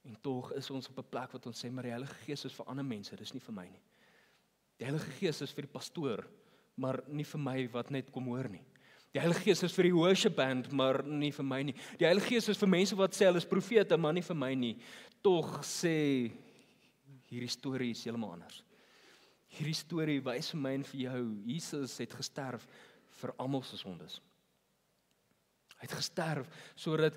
En tog is ons op 'n plek wat ons sê, maar die Heilige Gees is vir ander mense, dis nie vir my nie. Die Heilige Gees is vir die pastoor, maar nie vir my wat net kom hoor nie. Die Heilige Gees is vir die worship band, maar nie vir my nie. Die Heilige Gees is vir mense wat sê hulle is profete, maar nie vir my nie. Tog sê hierdie storie is heeltemal anders. Hierdie storie wys vir my en vir jou, Jesus het gesterf vir almal se sondes. Hy het gesterf sodat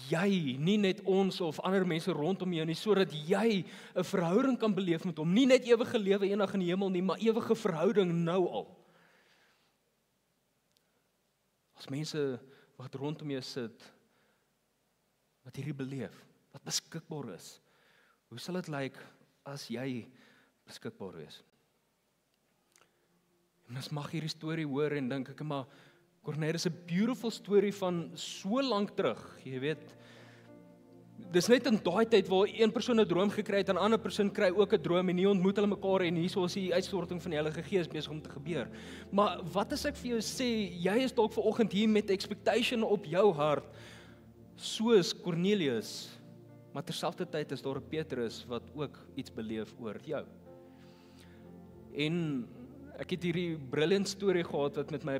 jy, nie net ons of ander mense rondom jou nie, sodat jy 'n verhouding kan beleef met hom, nie net ewige lewe eendag in die hemel nie, maar ewige verhouding nou al. As mense wat rondom jou sit, wat hierdie beleef, wat beskikbaar is, hoe sal dit lyk as jy beskikbaar is? En mens mag hierdie storie hoor en dink ek, maar Cornelius is 'n beautiful storie van so lank terug, jy weet. Dis net in daai tyd waar een persoon 'n droom gekry het en 'n ander persoon kry ook 'n droom en hier ontmoet hulle mekaar en hierso is die uitstorting van die Heilige Gees besig om te gebeur. Maar wat as ek vir jou sê, jy is dalk vanoggend hier met expectation op jou hart, soos Cornelius, maar terselfdertyd is daar 'n Petrus wat ook iets beleef oor jou. En Ek het hierdie brilliant storie gehad wat met my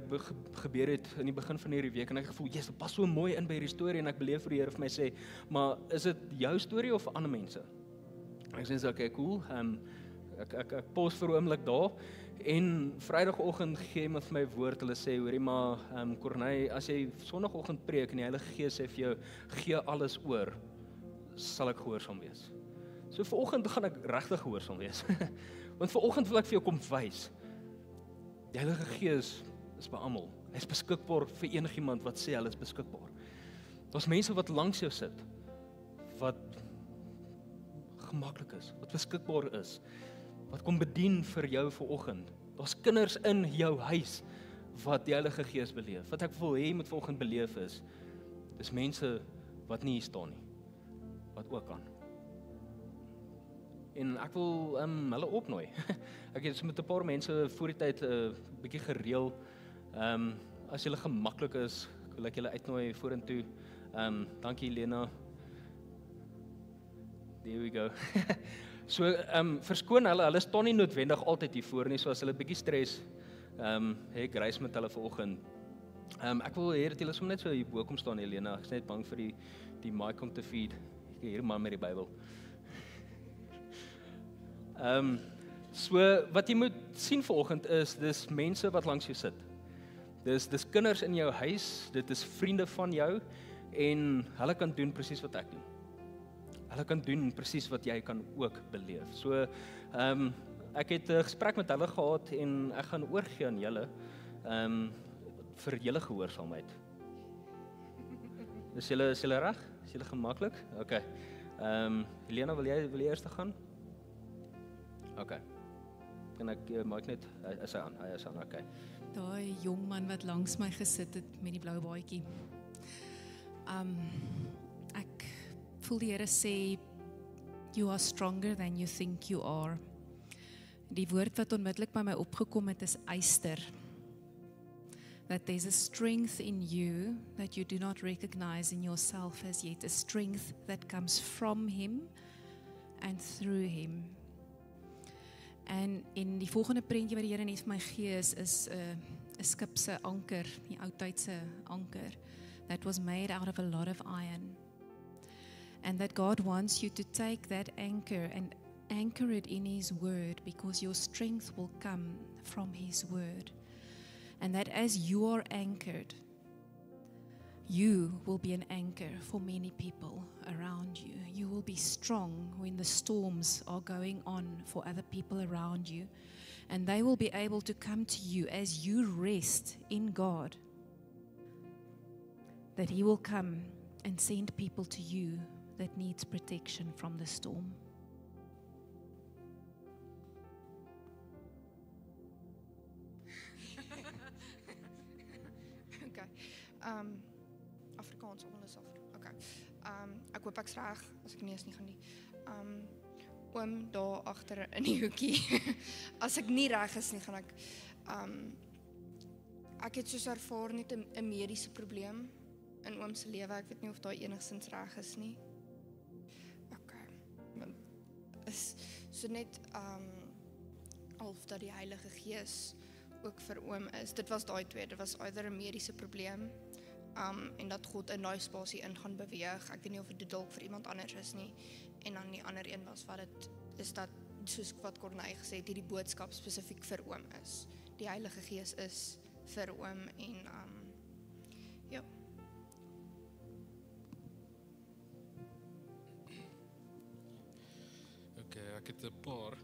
gebeur het in die begin van hierdie week en ek het gevoel, "Jesus, dit pas so mooi in by hierdie storie" en ek beleef vir die Here vir my sê, "Maar is dit jou storie of ander mense?" Ek sê, "Okay, cool. Ek pos vir 'n oomblik daar en Vrydagoggend gee iemand vir my woord. Hulle sê, hoorie maar, Corneille, as jy Sondagoggend preek en die Heilige Gees sê vir jou, gee alles oor, sal ek gehoorsaam wees." So vanoggend gaan ek regtig gehoorsaam wees. Want vanoggend wil ek vir jou kom wys. Die Heilige Gees is by almal. Hy is beskikbaar vir enigiemand wat sê hulle is beskikbaar. Daar's mense wat langs jou sit wat gemaklik is, wat beskikbaar is, wat kom bedien vir jou vanoggend. Daar's kinders in jou huis wat die Heilige Gees beleef. Wat ek wil hê jy moet vanoggend beleef is, dis mense wat nie hier staan nie, wat ook kan. En ek wil hulle opnooi. Ek het met 'n paar mense voor die tyd 'n bietjie gereël. As julle gemaklik is, wil ek julle uitnooi vorentoe. Dankie Lena. There we go. So, verskoon hulle staan nie noodwendig altyd hier voor nie, so as hulle bietjie stres, ek reis met hulle vanoggend. Ek wil hê dat julle sommer net so hier bo kom staan, Helena. Ek is net bang vir die mic om te feed. Ek hier maar met die Bybel. So wat jy moet sien vanoggend is, dis mense wat langs jou sit. Dis kinders in jou huis, dit is vriende van jou en hulle kan doen presies wat ek doen. Hulle kan doen presies wat jy kan ook beleef. So ek het 'n gesprek met hulle gehad en ek gaan oorgee aan julle vir julle gehoorsaamheid. Is julle reg? Is julle gemaklik? Okay. Helena, wil jy eers gaan? Okay. En ek maak net is hy aan, okay. Daai jong man wat langs my gesit het met die blou baadjie. Ek voel die Here sê, you are stronger than you think you are. Die woord wat onmiddellik by my opgekom het is yster. That there's a strength in you that you do not recognize in yourself as yet, a strength that comes from Him and through Him. En in die volgende prentjie wat die Here net vir my gee is 'n skip se anker, die ou tydse anker, that was made out of a lot of iron. And that God wants you to take that anchor and anchor it in His Word, because your strength will come from His Word. And that as you are anchored, you will be an anchor for many people around you. You will be strong when the storms are going on for other people around you. And they will be able to come to you as you rest in God. That He will come and send people to you that needs protection from the storm. Okay. Afrikaans alles af. Okay. Ek hoop ek's reg as ek nie gaan nie. Oom daar agter in die hoekie. As ek nie reg is nie, gaan ek het soos ervaar net 'n mediese probleem in oom se lewe. Ek weet nie of daai enigstens reg is nie. Okay. Want is so net half dat die Heilige Gees ook vir oom is. Dit was daai twee. Dit was either 'n mediese probleem en dat God in daai spasie in gaan beweeg. Ek weet nie of dit dalk vir iemand anders is nie. En dan die ander een was wat dit is, dat soos wat Corneille gesê het, hierdie boodskap spesifiek vir oom is. Die Heilige Gees is vir oom en ja. Okay, ek het 'n paar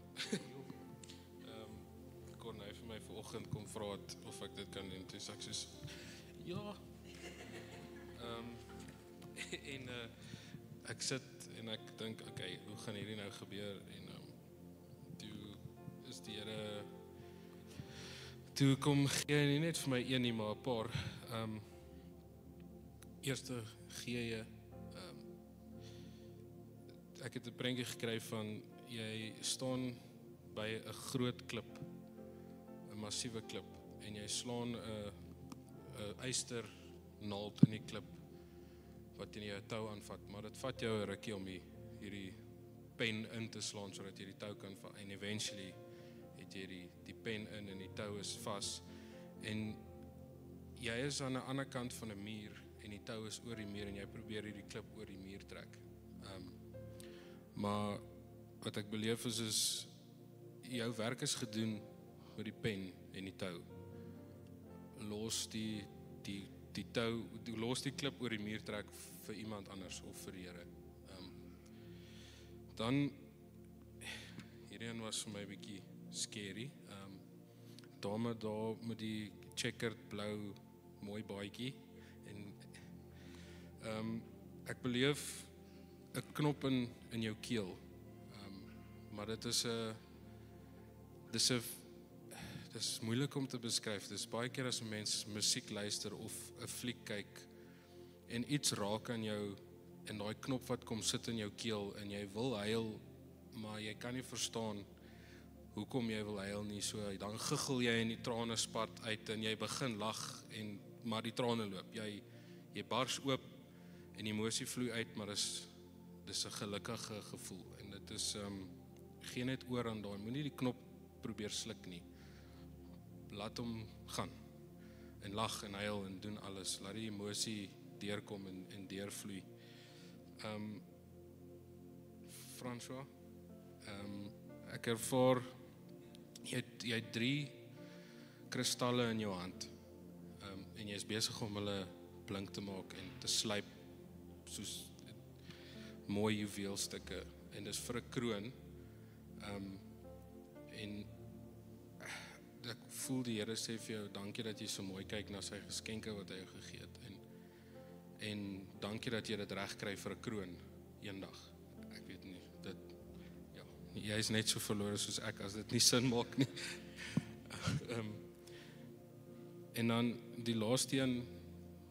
Corneille vir my vanoggend kom vra het of ek dit kan doen. Toe sê ek soos ja. En ek sit en ek dink, okay, hoe gaan hierdie nou gebeur? En toe is die Here, toe kom gee hy nie net vir my een nie, maar 'n paar. Eerste gee jy, ek het 'n prentjie gekry van, jy staan by 'n groot klip, 'n massiewe klip, en jy slaan 'n yster naald in die klip, wat in jou tou aanvat, maar dit vat jou 'n rukkie om hierdie pen in te slaan, sodat jy die tou kan vat, en eventually het jy die pen in en die tou is vas en jy is aan 'n ander kant van 'n muur en die tou is oor die muur en jy probeer hierdie klip oor die muur trek. Maar wat ek beleef is jou werk is gedoen met die pen en die tou. Los die tou, los die klip oor die muur trek vir iemand anders of vir die Here. Dan hierdie een was vir my 'n bietjie scary. Dame daar met die checkered blou mooi baadjie en ek beleef 'n knop in jou keel. Maar dit is moeilik om te beskryf. Dis baie keer as 'n mens musiek luister of 'n fliek kyk en iets raak aan jou en daai knop wat kom sit in jou keel en jy wil huil, maar jy kan nie verstaan hoekom jy wil huil nie. So dan giggel jy en die trane spat uit en jy begin lag maar die trane loop. Jy bars oop en die emosie vloei uit, maar dis 'n gelukkige gevoel en dit is geen net oor aan daai. Moenie die knop probeer sluk nie. Laat hom gaan en lag en huil en doen alles. Laat die emosie deurkom en deurvloei. François, ek ervaar jy het 3 kristalle in jou hand en jy is besig om hulle blink te maak en te slyp soos mooi juweelstukke en dis vir 'n kroon. En ek voel die Here sê vir jou, dankie dat jy so mooi kyk na sy geskenke wat hy jou gegee het en dankie dat jy dit reg kry vir 'n kroon eendag. Ek weet nie, jy is net so verlore soos ek as dit nie sin maak nie. En dan die laaste een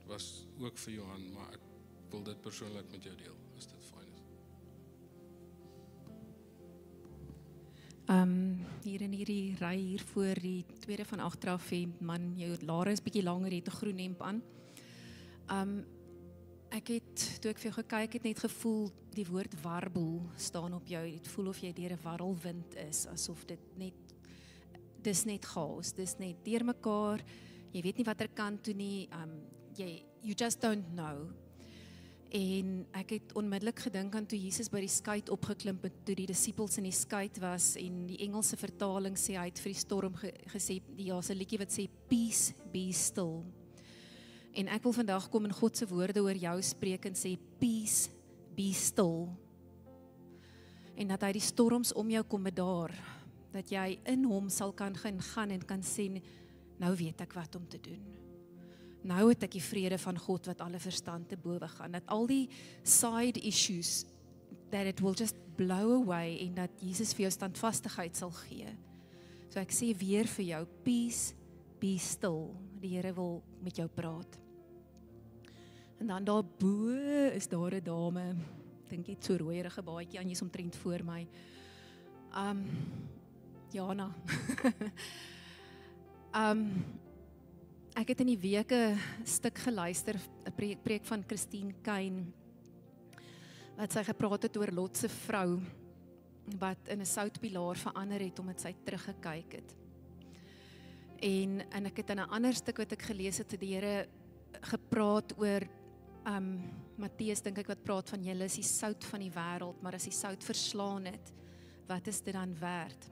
was ook vir Johan, maar ek wil dit persoonlik met jou deel, as dit fyn is. Hier in hierdie ry hier voor die tweede van agteraf, die man, jou lare is bietjie langer, het 'n groen hemp aan. Ek het, toe ek vir jou gekyk het, net gevoel die woord warbel staan op jou. Het voel of jy deur 'n warrelwind is, asof dis net chaos, dis net deurmekaar. Jy weet nie watter kant toe nie. You just don't know. En ek het onmiddellik gedink aan toe Jesus by die skei opgeklim het, toe die disippels in die skei was en die Engelse vertaling sê hy het vir die storm gesê, daar's 'n liedjie wat sê peace be still. En ek wil vandag kom en God se woorde oor jou spreek en sê peace be still. En dat hy die storms om jou kom bedaar, dat jy in hom sal kan gaan en kan sê, nou weet ek wat om te doen. Nou het ek die vrede van God wat alle verstand te bowe gaan, dat al die side issues, that it will just blow away en dat Jesus vir jou standvastigheid sal gee. So ek sê weer vir jou, peace be still. Die Here wil met jou praat. En dan daar bo is daar 'n dame, dink jy so rooierige baadjie aan, jy's omtrent voor my. Jana. Ek het in die week 'n stuk geluister, 'n preek van Christine Kane, wat sy gepraat het oor Lot se vrou, wat in 'n soutpilaar verander het, omdat sy teruggekyk het. En ek het in 'n ander stuk wat ek gelees het, die Here gepraat oor, Matteus dink ek wat praat van, julle is die sout van die wêreld, maar as die sout verslaan het, wat is dit dan werd?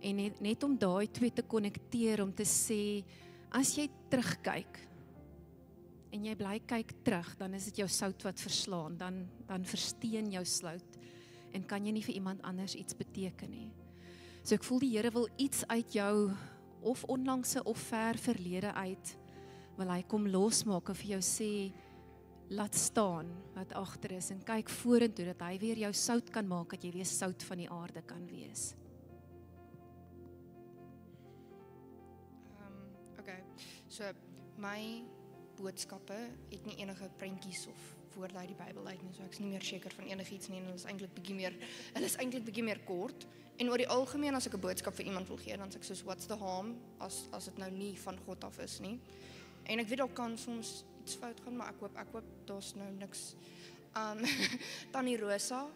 En net om daai twee te konnekteer, om te sê, as jy terugkyk, en jy bly kyk terug, dan is dit jou sout wat verslaan, dan versteen jou sout, en kan jy nie vir iemand anders iets beteken nie. So ek voel die Here wil iets uit jou, of onlangse of ver verlede uit, wil hy kom losmaak en vir jou sê, laat staan wat agter is, en kyk vorentoe, dat hy weer jou sout kan maak, dat jy weer sout van die aarde kan wees. Okay, so my boodskappe het nie enige prentjies of woorde uit die Bybel uit nie, so ek is nie meer seker van enigiets nie, en hulle is eintlik bietjie meer kort. En oor die algemeen, as ek 'n boodskap vir iemand wil gee, dan sê ek soos, what's the harm, as dit nou nie van God af is nie. En ek weet al kan soms iets fout gaan, maar ek hoop daar's nou niks. Tannie Rosa,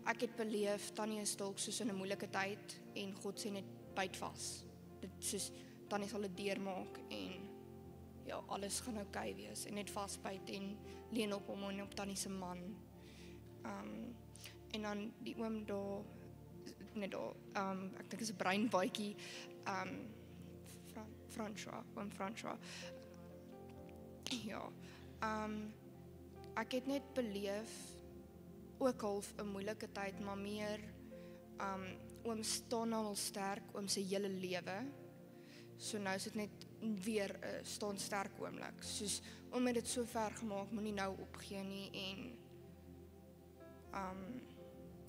ek het beleef, Tannie is dalk soos in 'n moeilike tyd, en God sê net, byt vas. Dit soos Tannie sal dit deurmaak en ja, alles gaan oukei wees en net vasbyt en leun op hom en op Tannie se man. En dan die oom daar, net daar, ek dink is 'n breinbaadjie, oom François. Ja, ek het net beleef, ook half 'n moeilike tyd, maar meer, oom staan al sterk, oom se hele lewe. So nou is dit net weer 'n staan sterk oomblik. Soos oom het dit so ver gemaak, moenie nou opgee nie en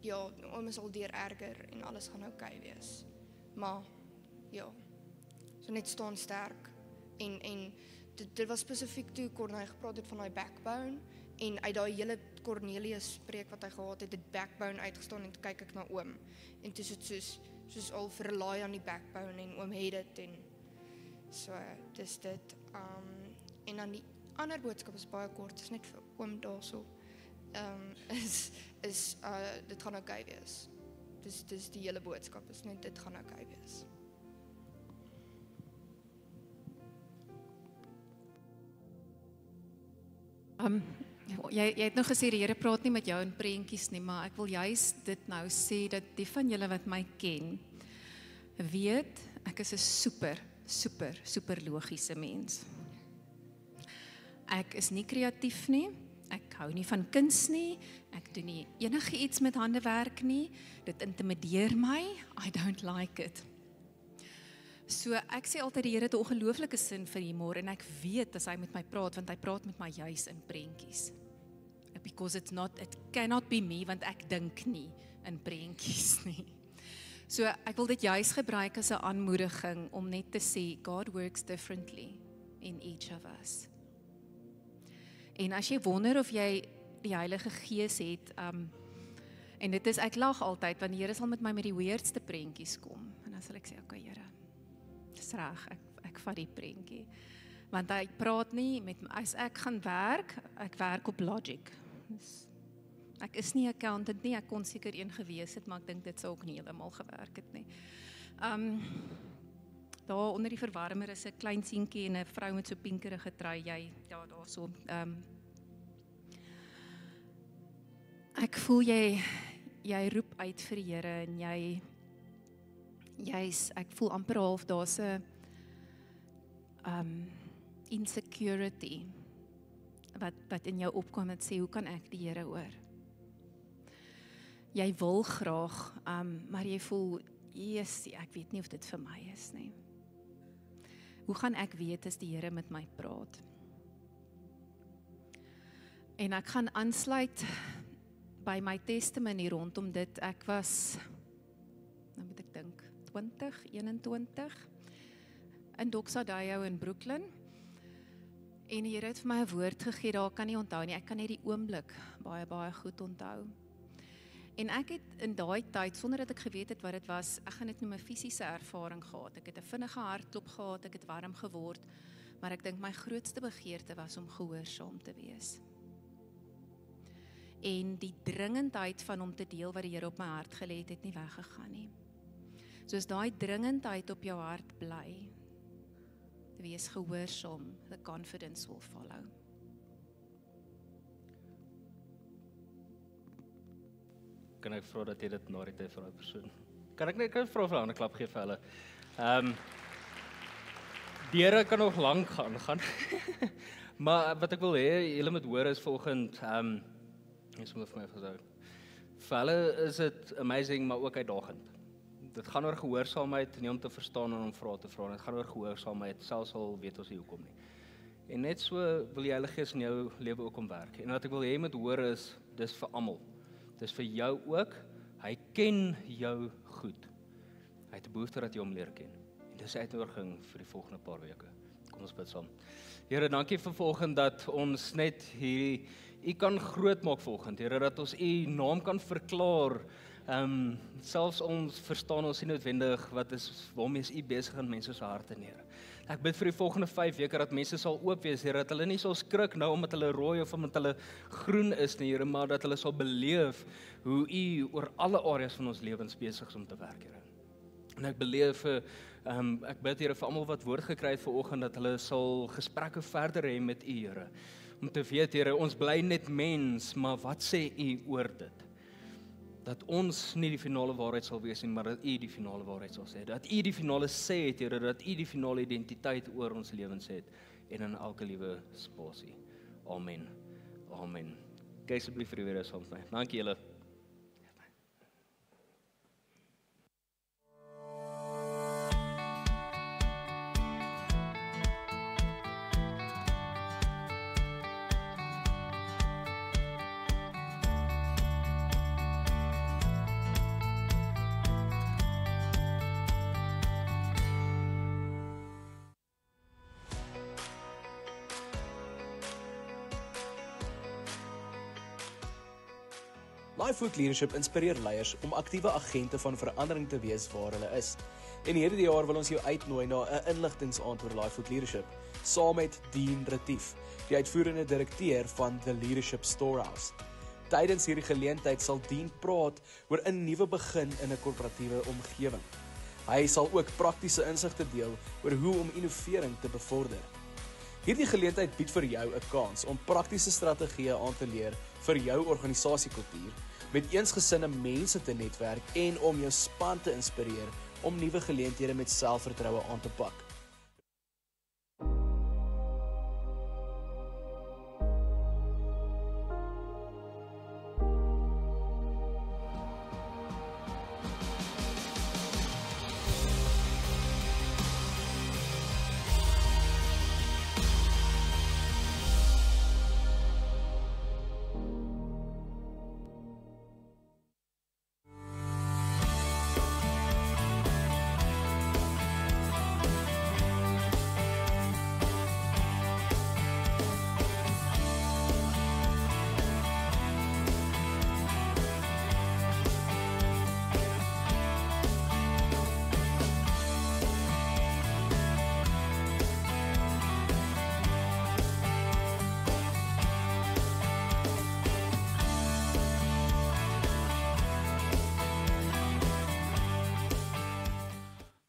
ja, oom is al deur erger en alles gaan oukei wees. Maar ja, so net staan sterk en dit was spesifiek toe Corneille gepraat het van daai backbone en uit daai hele Cornelius spreek wat hy gehad het backbone uitgestaan en toe kyk ek na oom en toe is dit soos al verlaai aan die backbone en oom het dit en so dis dit en dan die ander boodskap is baie kort, is net vir oom daarso dit gaan oukei wees. Dis die hele boodskap is net dit gaan oukei wees. Jy het nou gesê die Here praat nie met jou in prentjies nie, maar ek wil juist dit nou sê dat die van julle wat my ken, weet ek is 'n super logiese mens. Ek is nie kreatief nie, ek hou nie van kuns nie, ek doen nie enigiets met handewerk nie, dit intimideer my, I don't like it. So ek sê altyd die Here het 'n ongelooflike sin vir humor en ek weet as hy met my praat, want hy praat met my juis in prentjies. Because it cannot be me, want ek dink nie in prentjies nie. So ek wil dit juis gebruik as 'n aanmoediging om net te sê God works differently in each of us. En as jy wonder of jy die Heilige Gees het, en dit is, ek lag altyd, want die Here sal met my met die weirdste prentjies kom, en dan sal ek sê, okay Here, dis reg, ek vat die prentjie, want hy praat nie, as ek gaan werk, ek werk op Logic, ek is nie accountant nie, ek kon seker een gewees het, maar ek dink dit sou ook nie helemaal gewerk het nie. Daar onder die verwarmer is 'n klein seentjie en 'n vrou met so pinkerige trui, jy, ja, daar so. Ek voel jy roep uit vir die Here en ek voel amper half daar's 'n insecurity wat in jou opkom en sê, hoe kan ek die Here hoor? Jy wil graag, maar jy voel, yes, ek weet nie of dit vir my is nie. Hoe gaan ek weet as die Here met my praat? En ek gaan aansluit by my testimony rondom dit. Ek was, nou moet ek dink, 21 in Doxadeo in Brooklyn. En die Here het vir my 'n woord gegee, daar kan nie onthou nie. Ek kan net die oomblik baie goed onthou. En ek het in daai tyd, sonder dat ek geweet het wat dit was, ek gaan dit noem 'n fisiese ervaring gehad. Ek het 'n vinnige hartklop gehad, ek het warm geword, maar ek dink my grootste begeerte was om gehoorsaam te wees. En die dringendheid van om te deel wat die Here op my hart gelê het nie weggegaan nie. Soos daai dringendheid op jou hart bly, wees gehoorsaam, the confidence will follow. Kan ek vra dat jy dit na die tyd vir daai persoon? Kan ek vra vir 'n ander klap gee vir hulle? Die Here kan nog lank gaan. Maar wat ek wil hê julle moet hoor is volgend, is sommer vir my gesê. Vir hulle is dit amazing, maar ook uitdagend. Dit gaan oor gehoorsaamheid, nie om te verstaan en om vrae te vra. Dit gaan oor gehoorsaamheid, selfs al weet ons nie hoekom nie. En net so wil die Heilige Gees in jou lewe ook om werk. En wat ek wil hê jy moet hoor is, dis vir almal. Dis vir jou ook. Hy ken jou goed. Hy het 'n behoefte dat jy hom leer ken. En dis 'n uitnodiging vir die volgende paar weke. Kom ons bid saam. Here, dankie vir volgende dat ons net hierdie U kan groot maak volgende. Here, dat ons U naam kan verklaar. Selfs ons verstaan ons nie noodwendig wat is waarmee is U besig in mense se harte neer. Ek bid vir die volgende 5 weke dat mense sal oop wees, Here, dat hulle nie sal skrik nou omdat hulle rooi of omdat hulle groen is nie, Here, maar dat hulle sal beleef hoe U oor alle areas van ons lewens besig is om te werk, Here. En ek beleef ek bid Here vir almal wat woord gekry het vanoggend dat hulle sal gesprekke verder hê met U, Here. Om te weet, Here, ons bly net mens, maar wat sê U oor dit? Dat ons nie die finale waarheid sal wees nie, maar dat U die finale waarheid sal sê. Dat U die finale sê het, Here, dat U die finale identiteit oor ons lewens het en in elke liewe spasie. Amen. Amen. Kyk asseblief vir die weer saam met my. Dankie julle. Lifework Leadership inspireer leiers om aktiewe agente van verandering te wees waar hulle is. En hierdie jaar wil ons jou uitnooi na 'n inligtingsaand oor Lifework Leadership, saam met Dean Retief, die uitvoerende direkteur van The Leadership Storehouse. Tydens hierdie geleentheid sal Dean praat oor 'n nuwe begin in 'n korporatiewe omgewing. Hy sal ook praktiese insigte deel oor hoe om innovering te bevorder. Hierdie geleentheid bied vir jou 'n kans om praktiese strategieë aan te leer vir jou organisasiekultuur, met eensgesinne mense te netwerk en om jou span te inspireer om nuwe geleenthede met selfvertroue aan te pak.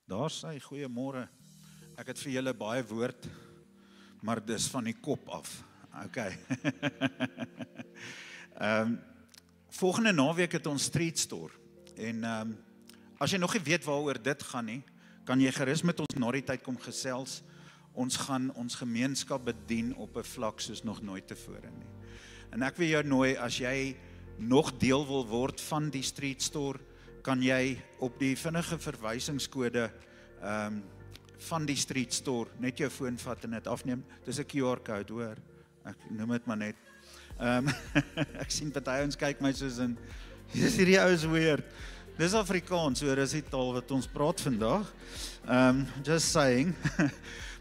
Daar sê, goeiemôre. Ek het vir julle baie woord, maar dis van die kop af. Okay. Volgende naweek het ons street store. En as jy nog nie weet waaroor dit gaan nie, kan jy gerus met ons na die tyd kom gesels. Ons gaan ons gemeenskap bedien op 'n vlak soos nog nooit tevore nie. En ek wil jou nooi, as jy nog deel wil word van die street store, kan jy op die vinnige verwysingskode van die street store net jou foon vat en dit afneem. Dis 'n QR-code, hoor. Ek noem dit maar net. Ek sien party ons kyk my soos in, dis hierdie ou is weird. Dis Afrikaans, hoor, is die taal wat ons praat vandag. Just saying.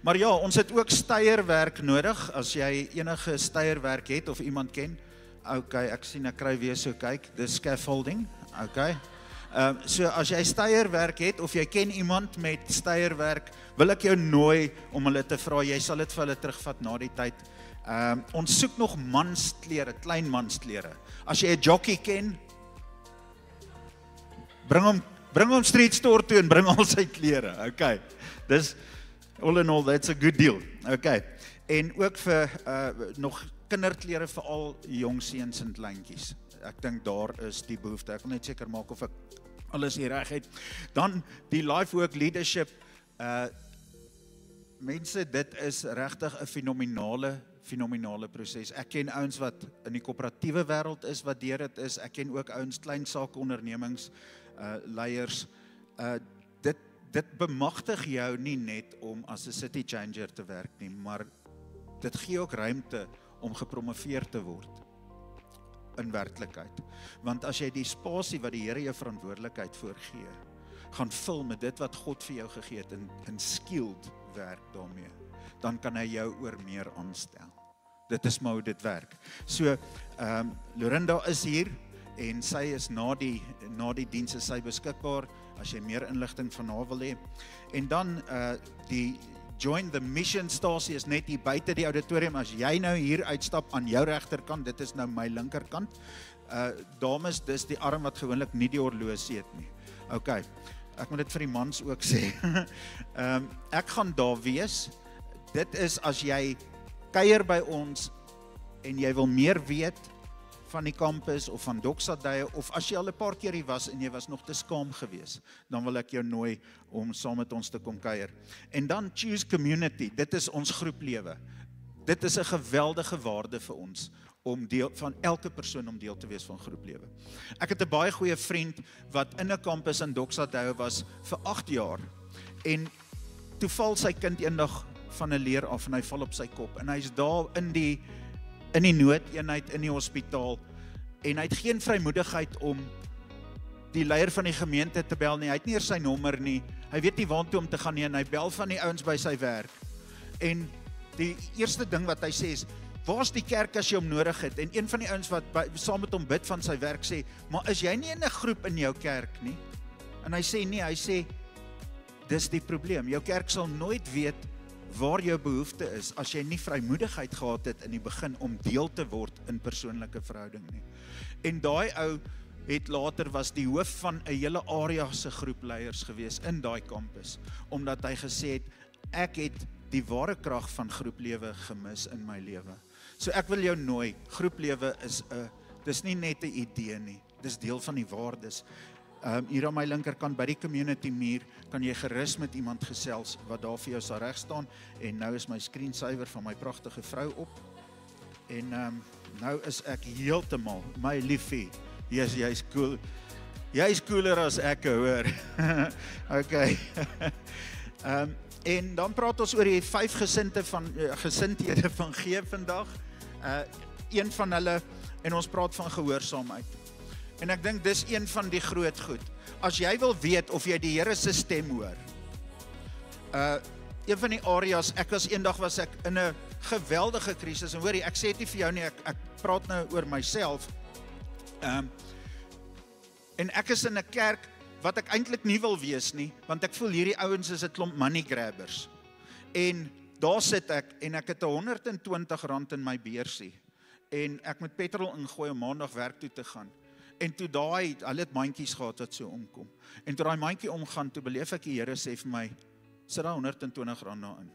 Maar ja, ons het ook steierwerk nodig. As jy enige steierwerk het of iemand ken. Okay, ek sien ek kry weer so kyk. Dis scaffolding. Okay. So as jy steierwerk het of jy ken iemand met steierwerk, wil ek jou nooi om hulle te vra. Jy sal dit vir hulle terugvat na die tyd. Ons soek nog mansklere, klein mansklere. As jy 'n jockey ken, bring hom street store toe en bring al sy klere. Okay. Dis all in all, that's a good deal. Okay. En ook vir nog kinderklere vir al jong seuns en kleintjies. Ek dink daar is die behoefte. Ek wil net seker maak of ek alles hier reg het. Dan die Lifework Leadership. Mense, dit is regtig 'n fenominale proses. Ek ken ouens wat in die koöperatiewe wêreld is, wat deur dit is. Ek ken ook ouens, klein sakeondernemings, leiers. Dit bemagtig jou nie net om as 'n city changer te werk nie, maar dit gee ook ruimte om gepromoveer te word in werklikheid. Want as jy die spasie wat die Here jou verantwoordelikheid voorgee, gaan vul met dit wat God vir jou gegee het en skilled werk daarmee, dan kan hy jou oor meer aanstel. Dit is maar hoe dit werk. So, Lorinda is hier en sy is na die diens is sy beskikbaar as jy meer inligting van haar wil hê. En dan die Join the Mission stasie is net hier buite die auditorium. As jy nou hier uitstap aan jou regterkant, dit is nou my linkerkant. Dames, dis die arm wat gewoonlik nie die horlosie het nie. Okay. ek moet dit vir die mans ook sê. Ek gaan daar wees. Dit is as jy kuier by ons en jy wil meer weet van die kampus of van Doxa Dae, of as jy al 'n paar keer hier was en jy was nog te skaam gewees, dan wil ek jou nooi om saam met ons te kom kuier. En dan Choose Community, dit is ons groeplewe. Dit is 'n geweldige waarde vir ons om deel van elke persoon om deel te wees van groeplewe. Ek het 'n baie goeie vriend wat in 'n kampus in Doxa Dae was vir 8 jaar en toe val sy kind eendag van 'n leer af en hy val op sy kop en hy's daar in die noodeenheid in die hospitaal en hy het geen vrymoedigheid om die leier van die gemeente te bel nie. Hy het nie eers sy nommer nie. Hy weet nie waartoe om te gaan nie en hy bel van die ouens by sy werk. En die eerste ding wat hy sê is, waar's die kerk as jy hom nodig het? En een van die ouens wat saam met hom bid van sy werk sê, maar is jy nie in 'n groep in jou kerk nie? En hy sê nee, hy sê, dis die probleem. Jou kerk sal nooit weet waar jou behoefte is as jy nie vrymoedigheid gehad het in die begin om deel te word in persoonlike verhouding nie. En daai ou het later was die hoof van 'n hele area se groep leiers gewees in daai kampus, omdat hy gesê het, ek het die ware krag van groeplewe gemis in my lewe. So ek wil jou nooi, groeplewe dis nie net 'n idee nie, dis deel van die waardes. Hier aan my linkerkant by die community muur kan jy gerus met iemand gesels wat daar vir jou sal reg staan. En nou is my screensaver van my pragtige vrou op. En nou is ek heeltemal, my liefie, jy's cool. Jy's cooler as ek, hoor. Okay. En dan praat ons oor die 5 gesindhede van gee vandag. Een van hulle, en ons praat van gehoorsaamheid. En ek dink dis een van die groot goed. As jy wil weet of jy die Here se stem hoor. Een van die areas, eendag was ek in 'n geweldige krisis, en hoorie, ek sê dit nie vir jou nie, ek praat nou oor myself. En ek is in 'n kerk wat ek eintlik nie wil wees nie, want ek voel hierdie ouens is 'n klomp money grabbers. En daar sit ek, en ek het R120 in my beursie, en ek moet petrol ingooi om maandag werk toe te gaan. En toe hulle het mandjies gehad wat so omkom. En toe daai mandjie omgaan, toe beleef ek die Here sê vir my, sit daar R120 daarin.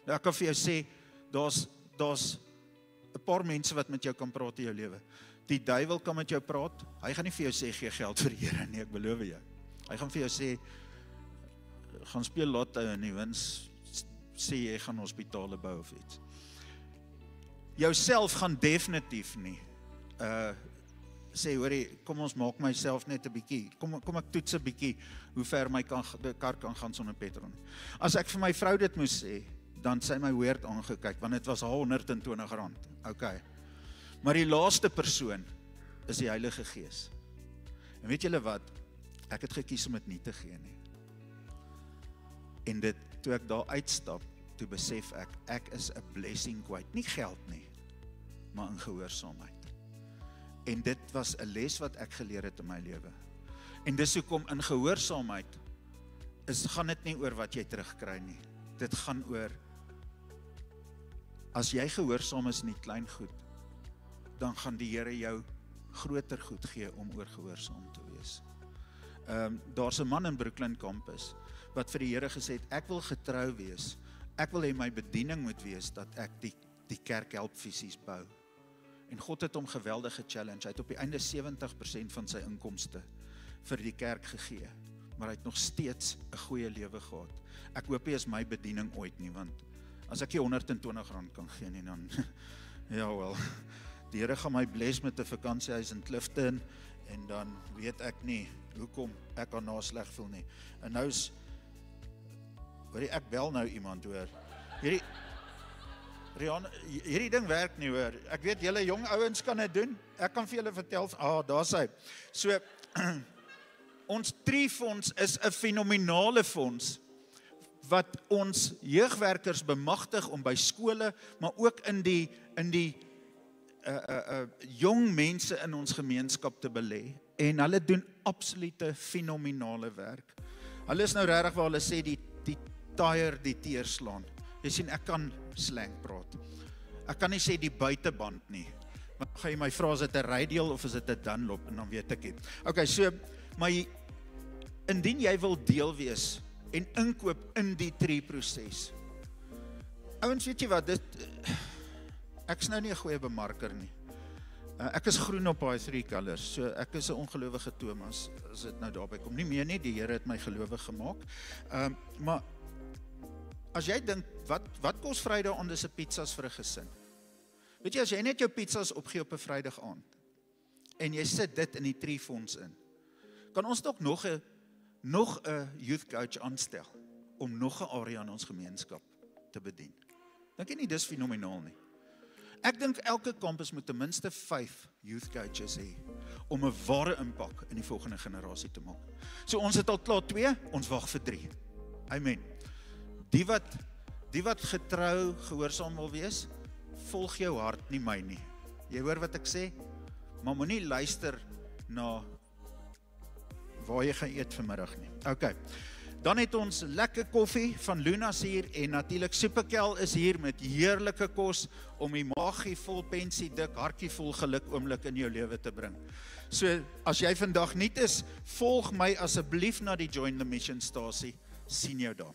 Nou ek kan vir jou sê, daar's 'n paar mense wat met jou kan praat in jou lewe. Die duiwel kan met jou praat, hy gaan nie vir jou sê, gee geld vir die Here nie, ek beloof jou. Hy gaan vir jou sê, gaan speel lotto en die wins, sê jy gaan hospitale bou of iets. Jouself gaan definitief nie, sê, hoorie, kom ons maak myself net 'n bietjie, kom ek toets 'n bietjie, hoe ver my kar kan gaan sonder petrol. As ek vir my vrou dit moes sê, dan sy my weird aangekyk, want dit was haar R120, okay. Maar die laaste persoon is die Heilige Gees. En weet julle wat? Ek het gekies om dit nie te gee nie. En toe ek daar uitstap, toe besef ek is 'n blessing kwyt. Nie geld nie, maar in gehoorsaamheid. En dit was 'n les wat ek geleer het in my lewe. En dis hoekom in gehoorsaamheid gaan dit nie oor wat jy terugkry nie. Dit gaan oor, as jy gehoorsaam is in die klein goed, dan gaan die Here jou groter goed gee om oor gehoorsaam te wees. Daar's 'n man in Brooklyn Campus wat vir die Here gesê het, ek wil getrou wees. Ek wil hê my bediening moet wees dat ek die kerk help fisies bou. En God het hom geweldig gechallenge. Hy het op die einde 70% van sy inkomste vir die kerk gegee. Maar hy het nog steeds 'n goeie lewe gehad. Ek hoop nie is my bediening ooit nie, want as ek R120 kan gee nie, dan ja wel. Die Here gaan my bless met 'n vakansiehuis in Clifton, en dan weet ek nie hoekom ek daarna sleg voel nie. En nou ek bel nou iemand, hoor. Hierdie ding werk nie, hoor. Ek weet julle jong ouens kan dit doen. Ek kan vir julle vertel, daar's hy. So ons Tree-fonds is 'n fenominale fonds wat ons jeugwerkers bemagtig om by skole, maar ook in die jong mense in ons gemeenskap te belê. En hulle doen absolute fenominale werk. Hulle is nou regtig waar hulle sê die tire die teer slaan. Jy sien, ek kan slang praat. Ek kan nie sê die buiteband nie. Maar gaan jy my vra, is dit 'n Radial of is dit 'n Dunlop? En dan weet ek dit. Okay, so, maar indien jy wil deel wees en inkoop in die tree-proses. Ouens, weet jy wat, ek is nou nie 'n goeie bemarker nie. Ek is groen op daai 3 colors, so ek is 'n ongelowige Thomas, as dit nou daarby kom. Nie meer nie, die Here het my gelowig gemaak. Maar as jy dink, wat kos Vrydag-aande se pizzas vir 'n gesin? Weet jy, as jy net jou pizzas opgee op 'n Vrydag aand, en jy sit dit in die tree-fonds in, kan ons nog 'n youth coach aanstel, om nog 'n area in ons gemeenskap te bedien. Dink jy nie, dis fenomenaal nie. Ek dink elke kampus moet ten minste 5 youth coaches hê, om 'n ware impak in die volgende generasie te maak. So ons het al klaar 2, ons wag vir 3. Amen. Die wat getrou, gehoorsaam wil wees, volg jou hart, nie my nie. Jy hoor wat ek sê? Maar moenie luister na waar jy gaan eet vanmiddag nie. Okay. Dan het ons lekker koffie van Lunas hier, en natuurlik Superkel is hier met heerlike kos om die maagie vol pensie dik, hartjie vol geluk oomblik in jou lewe te bring. So as jy vandag nie is, volg my asseblief na die Join the Mission stasie. Sien jou daar.